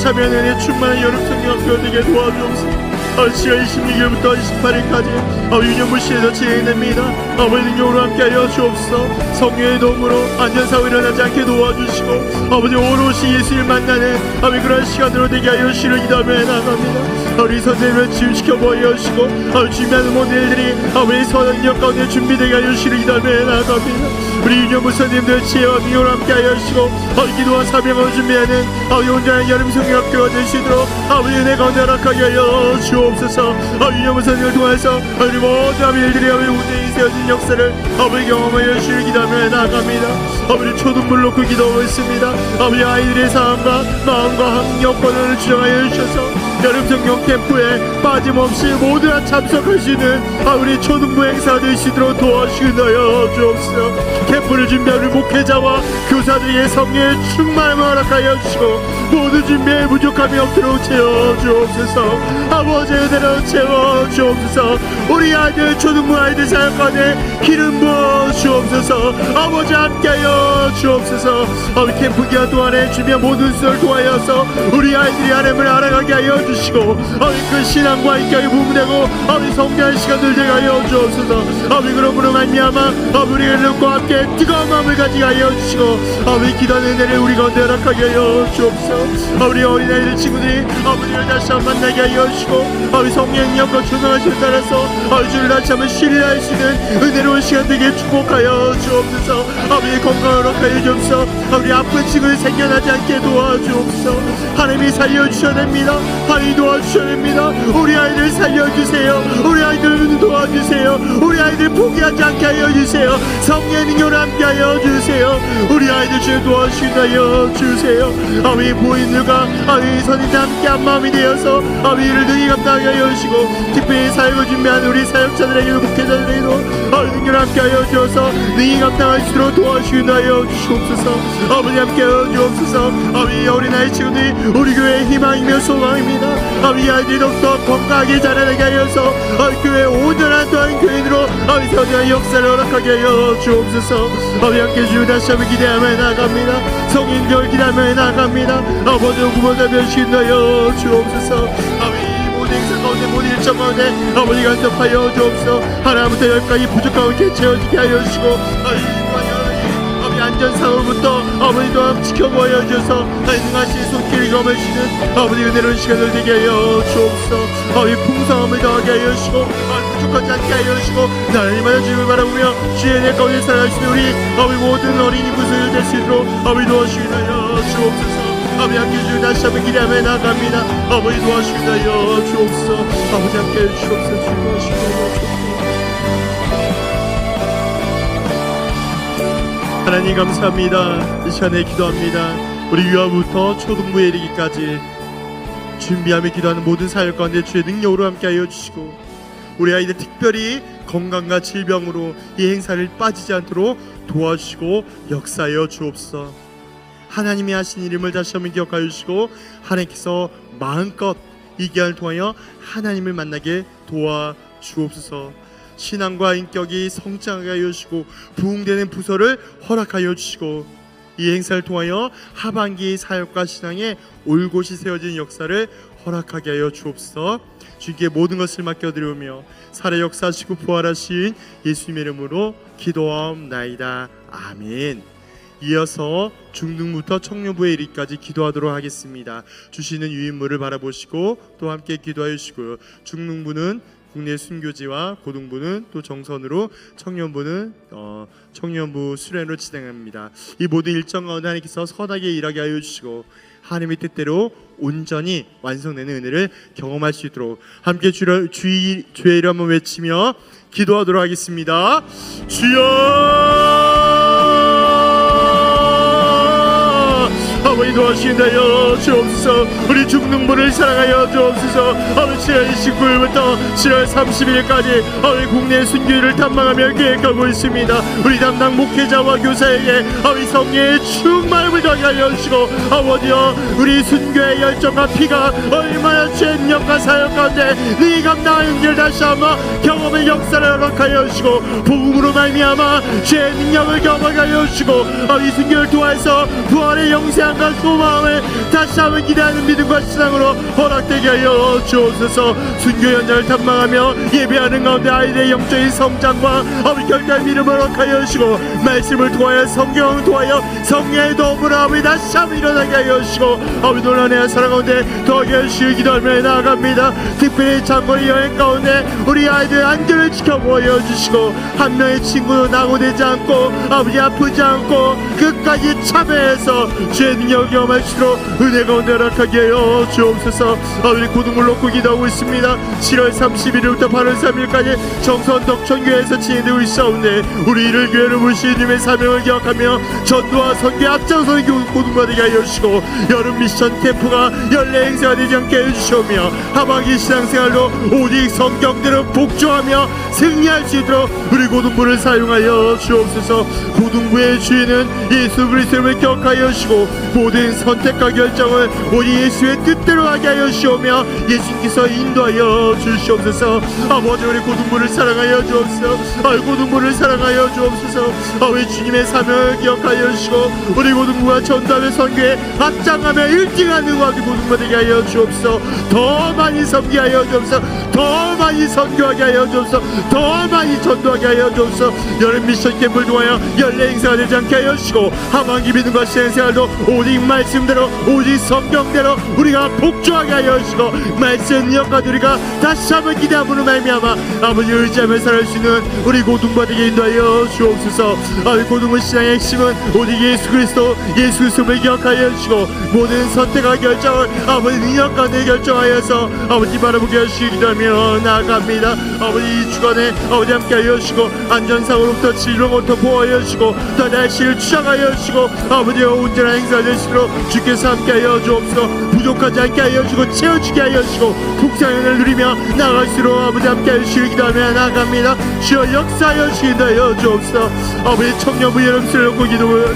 참여하는 은혜 충만한 여름 성경학교 되게 도와주옵소서. 7월 26일부터 28일까지 유년부 시에서 진행됩니다. 아버지 능력으로 함께하여 주옵소서. 성령의 도움으로 안전사고 일어나지 않게 도와주시고 아버지 오롯이 예수를 만나는 아버지 그런 시간으로 되게 하여 주시를 기도하며 나갑니다. 우리 선생님을 치유시켜 보여 주시고 준비하는 모든 일들이 아버지 선언력 가운데 준비되게 하여 주시를 기도하며 나갑니다. 우리 유년부 선생님들 지혜와 능력으로 함께하여 주시고 기도와 사명을 준비하는 온전한 여름 성경학교가 될 수 있도록 아버지 은혜 가운데 허락하게 하여 주옵소서. 유년부 선생님을 통해서 우리 모든 아버지 일들이 아버지 운명이 세워진 역사를 아버지 경험하여 주시를 기도하며 나아갑니다. 아버지 초등부를 놓고 기도하고 있습니다. 아버지 아이들의 삶과 마음과 학력 권한을 주장하여 주셔서 여름 성경 캠프에 빠짐없이 모두가 참석할 수 있는 우리 초등부 행사가 될 수 있도록 도와주시나요 주옵소서. 캠프를 준비하는 목회자와 교사들에게 성령의 충만함을 허락하여 주시고 모든 준비에 부족함이 없도록 채워주옵소서. 아버지 은혜로 채워주옵소서. 우리 아이들 초등부 아이들 사역관에 기름 부어 주옵소서. 아버지 함께하여 주옵소서. 아버지 캠프 기간 동안에 주변 모든 수를 도하여서 우리 아이들이 하나님을 알아가게 하여 주시고, 아버지 그 신앙과 인격이 부흥되고 아버지 성장의 시간들 되게 하여 주옵소서. 아버지 그러므로 말미암아 아버지 우리가 이름과 함께 뜨거운 마음을 가지게 하여 주시고, 아버지 기도하는 은혜를 우리 가운데 허락하게 하여 주옵소서. 아버지 어린아이들 친구들이 아버지를 다시 한번 만나게 하여 주시고, 아버지 성령의 능력과 조명하심을 따라서 아버지 주를 다시 한번 신뢰할 수 있는 은혜로운 시간 되게 축복하여 주옵소서. 아버지 건강을 허락하여 주옵소서. 아버지 아픈 친구를 생겨나지 않게 도와주옵소서. 하나님이 살려주셔야 됩니다. 하나님이 도와주셔야 됩니다. 우리 아이들 살려주세요. 우리 아이들을 도와주세요. 우리 아이들 포기하지 않게 하여 주세요. 성령의 능력을 함께 하여 주세요. 우리 아이들 주를 도와주시하여 주세요. 아버지 부인들과 아버지 선인들 함께 한 마음이 되어서 아버지 이를 능히 감당하게 하여 주시고, 특별히 사역을 준비한 우리 사역자들에게도 목회자들에게도 아버지 능력을 함께 하여 주어서 능히 감당할 수 있도록 도와주시하여 주시옵소서. 아버지 함께 하여 주옵소서. 아버지 어린아이 친구들이 우리 교회의 희망이며 소망입니다. 아버지 아이들이 더욱더 건강하게 자라나게 하여서 아버지 교회의 온전한 또한 교인으로 아버지 성령의 역사를 허락하게 하여 주옵소서. 아버지 함께 주여 다시 한번 기대하며 나아갑니다. 성인들 기대하며 나아갑니다. 아버지 구원자 변신하여 주옵소서. 아버지 모든 행사 가운데 모든 일정 가운데 아버지 간섭하여 주옵소서. 하나부터 열까지 부족함을 채워지게 하여 주시고, 아버지 안전상으로부터 아버지도 함께 지켜보여 주셔서 능하신 손길이 검으시는 아버지 은혜로운 시간을 되게 하여 주옵소서. 아버지 풍성함을 더하게 하여 주시고, 부족하지 않게 하여 주시고, 하나님의 주님을 바라보며 주의 내 가운데 살아가시는 우리 아버지 모든 어린이 구슬 될 수 있도록 아버지 도와주시나요 주옵소서. 아버지 함께 주여 다시 한번 기대하며 나갑니다. 아버지 도와주시나요 주옵소서. 아버지 함께 해주시옵소서. 도와주시나요 주옵소서. 하나님 감사합니다. 이 시간에 기도합니다. 우리 유아부터 초등부에 이르기까지 준비하며 기도하는 모든 사역 가운데 주의 능력으로 함께하여 주시고, 우리 아이들 특별히 건강과 질병으로 이 행사를 빠지지 않도록 도와주시고 역사하여 주옵소서. 하나님이 하신 이름을 다시 한번 기억하여 주시고, 하나님께서 마음껏 이 기간을 통하여 하나님을 만나게 도와주옵소서. 신앙과 인격이 성장하게 하여 주시고 부흥되는 부서를 허락하여 주시고, 이 행사를 통하여 하반기 사역과 신앙에 올곧이 세워진 역사를 허락하게 하여 주옵소서. 주께 모든 것을 맡겨드리오며 살아 역사하시고 부활하신 예수님의 이름으로 기도하옵나이다. 아멘. 이어서 중등부터 청년부에 이르기까지 기도하도록 하겠습니다. 주시는 유인물을 바라보시고 또 함께 기도하여 주시고요. 중등부는 국내 순교지와 고등부는 또 정선으로, 청년부는 청년부 수련으로 진행합니다. 이 모든 일정 가운데 하나님께서 선하게 일하게 하여 주시고 하나님의 뜻대로 온전히 완성되는 은혜를 경험할 수 있도록 함께 주의 이름 한번 외치며 기도하도록 하겠습니다. 주여 아버지 도와주신다여 주옵소서. 우리 중등부를 사랑하여 주옵소서. 아버지 7월 29일부터 7월 30일까지 아버지 국내 순교를 탐방하며 계획하고 있습니다. 우리 담당 목회자와 교사에게 아버지 성령의 충만함을 더하게 하여 주시고, 아버지여 우리 순교의 열정과 피가 얼마나 주의 능력과 사역 가운데 네 감당하는 길 다시 한번 경험의 역사를 허락하여 주시고, 복음으로 말미암아 주의 능력을 경험하게 하여 주시고, 아버지 순교를 통해서 부활의 영생과 소망을 다시 한번 기대하는 믿음과 신앙으로 허락되게 하여 주옵소서. 순교 현장을 탐방하며 예배하는 가운데 아이들의 영적인 성장과 아버지 결단의 믿음을 허락하여 주시고, 말씀을 통하여 성경을 통하여 성령의 도움으로 아버지 다시 한번 일어나게 하여 주시고, 아버지 논란의 사랑 가운데 더하게 하시기 기도하며 나아갑니다. 특별히 장거리 여행 가운데 우리 아이들 안전을 지켜보여 주시고, 한 명의 친구도 낙오되지 않고 아버지 아프지 않고 끝까지 참여해서 주의 능력 경험할 수 있도록 은혜 가운데 허락하게 하여 주옵소서. 아버지 고등부를 놓고 기도하고 있습니다. 7월 31일부터 8월 3일까지 정선 덕천교회에서 진행되고 있사온데, 우리 이를 교회로 부르신 주님의 사명을 기억하며 전도와 선교에 앞장서는 고등부가 되게 하여 주시고, 여름 미션 캠프가 연례 행사가 되지 않게 해주시오며, 하반기 신앙생활로 오직 성경대로 복종하며 승리할 수 있도록 우리 고등부를 사용하여 주옵소서. 고등부의 주인은 예수 그리스도를 기억하여 주시고, 모든 모든 선택과 결정을 우리 예수의 뜻대로 하게 하여 주시오며 예수님께서 인도하여 주시옵소서. 아버지, 우리 고등부를 사랑하여 주옵소서. 고등부를 사랑하여 주옵소서. 우리 주님의 사명을 기억하여 주시고 우리 고등부가 전도하며 선교에 앞장하며 1등하는 우리 고등부 되게 하여 주옵소서. 더 많이 섬기하여 주옵소서. 더 많이 선교하게 하여 주옵소서. 더 많이 전도하게 하여 주옵소서. 여름 미션 캠프를 통하여 연례 행사가 되지 않게 하여 주시고 하반기 믿음과 신앙생활도 오직 말씀대로 오직 성경대로 우리가 복종하게 하여 주시고 말씀 능력과 우리가 다시 한번 기대함으로 말미암아 아버지 의지하며 살아갈 수 있는 우리 고등부 되게 인도하여 주옵소서. 아버지, 고등부 신앙의 핵심은 오직 예수 그리스도를 기억하여 주시고 모든 선택과 결정을 아버지 능력 가운데 결정하여서 아버지 바라보게 하시기 기도하며 나아갑니다. 아버지, 이 주간에 아버지 함께 하여 주시고 안전사고로부터 질병부터 보호하여 주시고 또 날씨를 추장하여 주시고 아버지 온전한 행사 되시도록 주께서 함께 하여 주옵소서. 부족하지 않게 하여 주시고 채워주게 하여 주시고 풍성을 누리며 나아갈수록 아버지 함께 하여 주시기 기도하며 나아갑니다. 주여 역사하여 주시기 하여 주옵소서. 아버지, 청년부 여름수를 놓고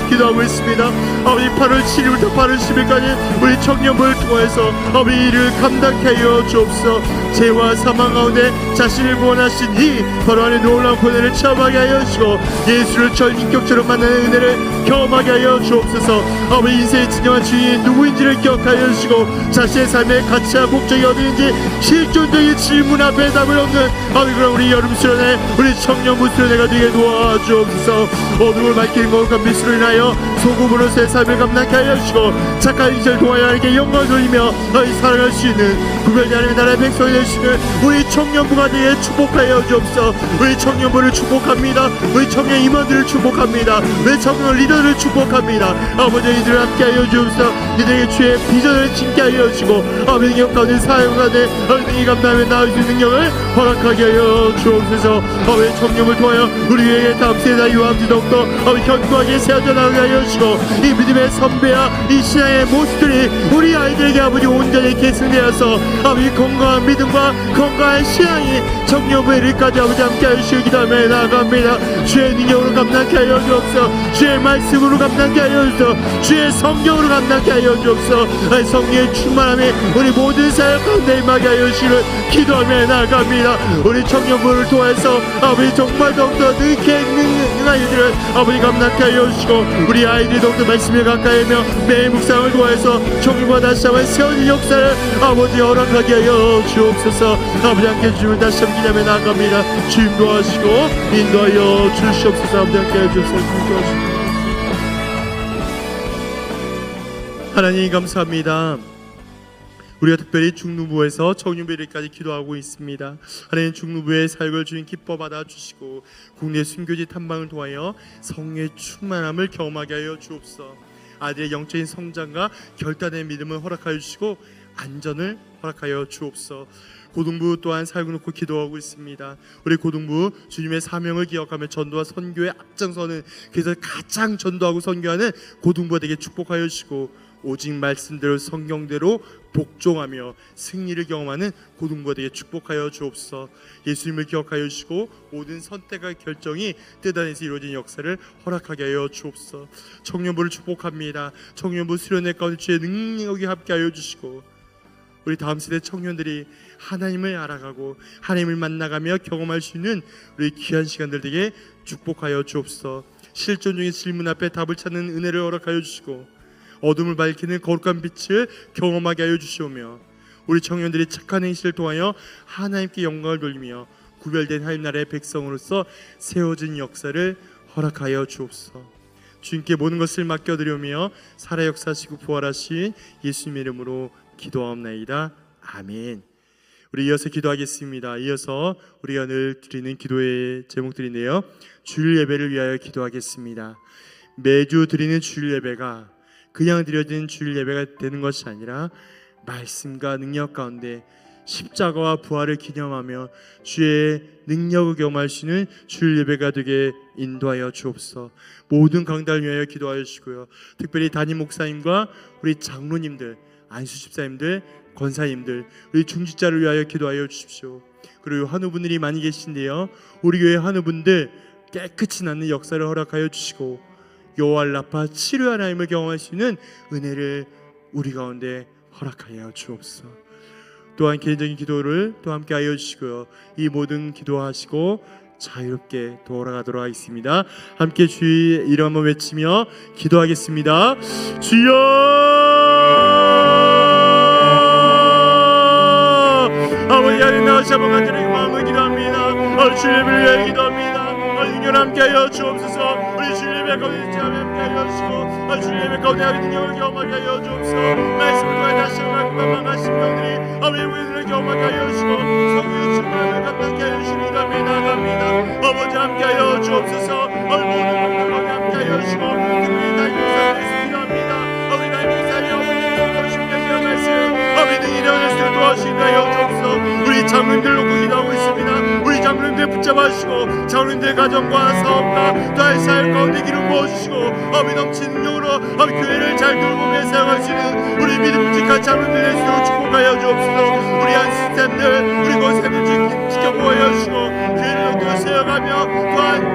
기도하고 있습니다. 아버지, 8월 7일부터 8월 10일까지 우리 청년부를 통해서 아버지 이를 감당케 하여 주옵소서. 죄와 사망 가운데 자신을 구원하신 이 바로 안에 놀라운 권한을 체험하게 하여 주시고 예수를 전 인격적으로 만나는 은혜를 경험하게 하여 주옵소서. 아버지, 인생의 진정한 주인이 누구인지를 기억하여 주시고 자신의 삶의 가치와 목적이 어디인지 실존적인 질문 앞에 답을 얻는 아버지, 그럼 우리 여름 수련회 우리 청년부 수련회가 되게 도와주옵소서. 어둠을 밝히는 거룩한 빛으로 인하여 소금으로서의 삶을 감당케 하여 주시고 착한 인생을 통하여 하나님께 영광을 돌리며 살아갈 수 있는 구별되지 않은 나라의 백성이 될 수 있는 우리 청년부가 되게 축복하여 주옵소서. 우리 청년부를 축복합니다. 우리 청년 임원들을 축복합니다. 우리 청년 리더들을 축복합니다. 아버지, 이들을 함께 하여 주옵소서. 이들에게 주의 비전을 짓게 하여 주시고 아버지 능력 가운데 사역 가운데 능히 감당하며 나아갈 수 있는 능력을 허락하게 하여 주옵소서. 아버지, 청년을 통하여 우리에게 다음 세대 유함지 더욱더 아버지 견고하게 세워져 나가게 하여 주시고 이 믿음의 선배와 이 신앙의 모습들이 우리 아이들에게 아버지 온전히 계승되어서 아버지 건강한 믿음과 건강한 신앙이 청년부에 이르기까지 아버지 함께 하여 주시기 기도하며 나아갑니다. 주의 능력으로 감당케 하여 주옵소서. 주의 말씀으로 감당케 하여 주옵소서. 주의 성경으로 감당케 하여 주옵소서. 성령의 충만함이 우리 모든 사역 가운데 임하게 하여 주시기를 기도하며 나아갑니다. 우리 청년부를 통해서 아버지 정말 더욱더 능한 일들을 아버지 감당케 하여 주시고 우리 아이들이 더욱더 말씀을 가까이 하며 매일 묵상을 통해서 청년부가 다시 한번 세워진 역사를 아버지 허락하게 하여 주옵소서. 아버지 함께 주시면 다시 한번 기도하며 나아갑니다. 주님 도와주시고 인도하여 주시옵소서. 아버지 함께 해주셔서 인도하시고 하나님 감사합니다. 우리가 특별히 중누부에서 청년부에까지 기도하고 있습니다. 하나님, 중누부의 사역을 주님 기뻐 받아 주시고 국내 순교지 탐방을 통하여 성령의 충만함을 경험하게 하여 주옵소서. 아들의 영적인 성장과 결단의 믿음을 허락하여 주시고 안전을 허락하여 주옵소서. 고등부 또한 사역을 놓고 기도하고 있습니다. 우리 고등부 주님의 사명을 기억하며 전도와 선교에 앞장서는, 그래서 가장 전도하고 선교하는 고등부가 되게 축복하여 주시고 오직 말씀대로 성경대로 복종하며 승리를 경험하는 고등부가 되게 축복하여 주옵소서. 예수님을 기억하여 주시고 모든 선택과 결정이 뜻 안에서 이루어진 역사를 허락하게 하여 주옵소서. 청년부를 축복합니다. 청년부 수련회 가운데 주의 능력이 함께하여 주시고 우리 다음 세대 청년들이 하나님을 알아가고 하나님을 만나가며 경험할 수 있는 우리 귀한 시간들 되게 축복하여 주옵소서. 실존 중의 질문 앞에 답을 찾는 은혜를 허락하여 주시고 어둠을 밝히는 거룩한 빛을 경험하게 하여 주시오며 우리 청년들이 착한 행실을 통하여 하나님께 영광을 돌리며 구별된 하나님 나라의 백성으로서 세워진 역사를 허락하여 주옵소서. 주님께 모든 것을 맡겨드리오며 살아 역사하시고 부활하신 예수님의 이름으로 기도하옵나이다. 아멘. 우리 이어서 기도하겠습니다. 이어서 우리가 늘 드리는 기도의 제목들인데요, 주일 예배를 위하여 기도하겠습니다. 매주 드리는 주일 예배가 그냥 드려지는 주일 예배가 되는 것이 아니라 말씀과 능력 가운데 십자가와 부활을 기념하며 주의 능력을 경험할 수 있는 주일 예배가 되게 인도하여 주옵소서. 모든 강단을 위하여 기도하여 주시고요, 특별히 담임 목사님과 우리 장로님들, 안수 집사님들, 권사님들, 우리 중직자를 위하여 기도하여 주십시오. 그리고 환우분들이 많이 계신데요, 우리 교회 환우분들 깨끗이 낫는 역사를 허락하여 주시고 여호와 라파 치료 하나님을 경험할 수 있는 은혜를 우리 가운데 허락하여 주옵소서. 또한 개인적인 기도를 또 함께 하여 주시고요. 이 모든 기도하시고 자유롭게 돌아가도록 하겠습니다. 함께 주의 이름 한번 외치며 기도하겠습니다. 주여, 아버지 하나님 나오시 한번 간절히 마음을 기도합니다. 주님을 위해 기도합니다. 주님 함께 하여 주옵소서. 우리 주님의 가운데 함께 하여 주시고 주님의 가운데 능력을 경험하게 하여 주옵소서. 말씀을 통해 다시 한번 만나신 영들이 아버지의 우리들을 경험하게 하여 주시고 성령의 충만함을 감당케 하여 주시니 감히 나갑니다. 아버지 함께 하여 주옵소서. 모든 것들 가운데 함께 하여 주시고 특별히 나의 목사를 기도합니다. 아버지 나의 목사님 아버지 도와주시는 그 말씀 아버지 능히 일어날 수 있도록 도와주시니 하여 주옵소서. 우리 장로님들 놓고 기도하고 있습니다. 우리 장로님들 붙잡아 주시고 장로님들 가정과 사업과 나의 사역 가운데 기름 부어주시고 아버지 넘치는 능력으로 아버지 교회를 잘 돌보며 사용할 수 있는 우리 믿음직한 장로님들 될 수 있도록 축복하여 주옵소서. 우리 한 시스템들 우리 곳 세금지 지켜보아 주시고 교회를 얻어 세워가며 또한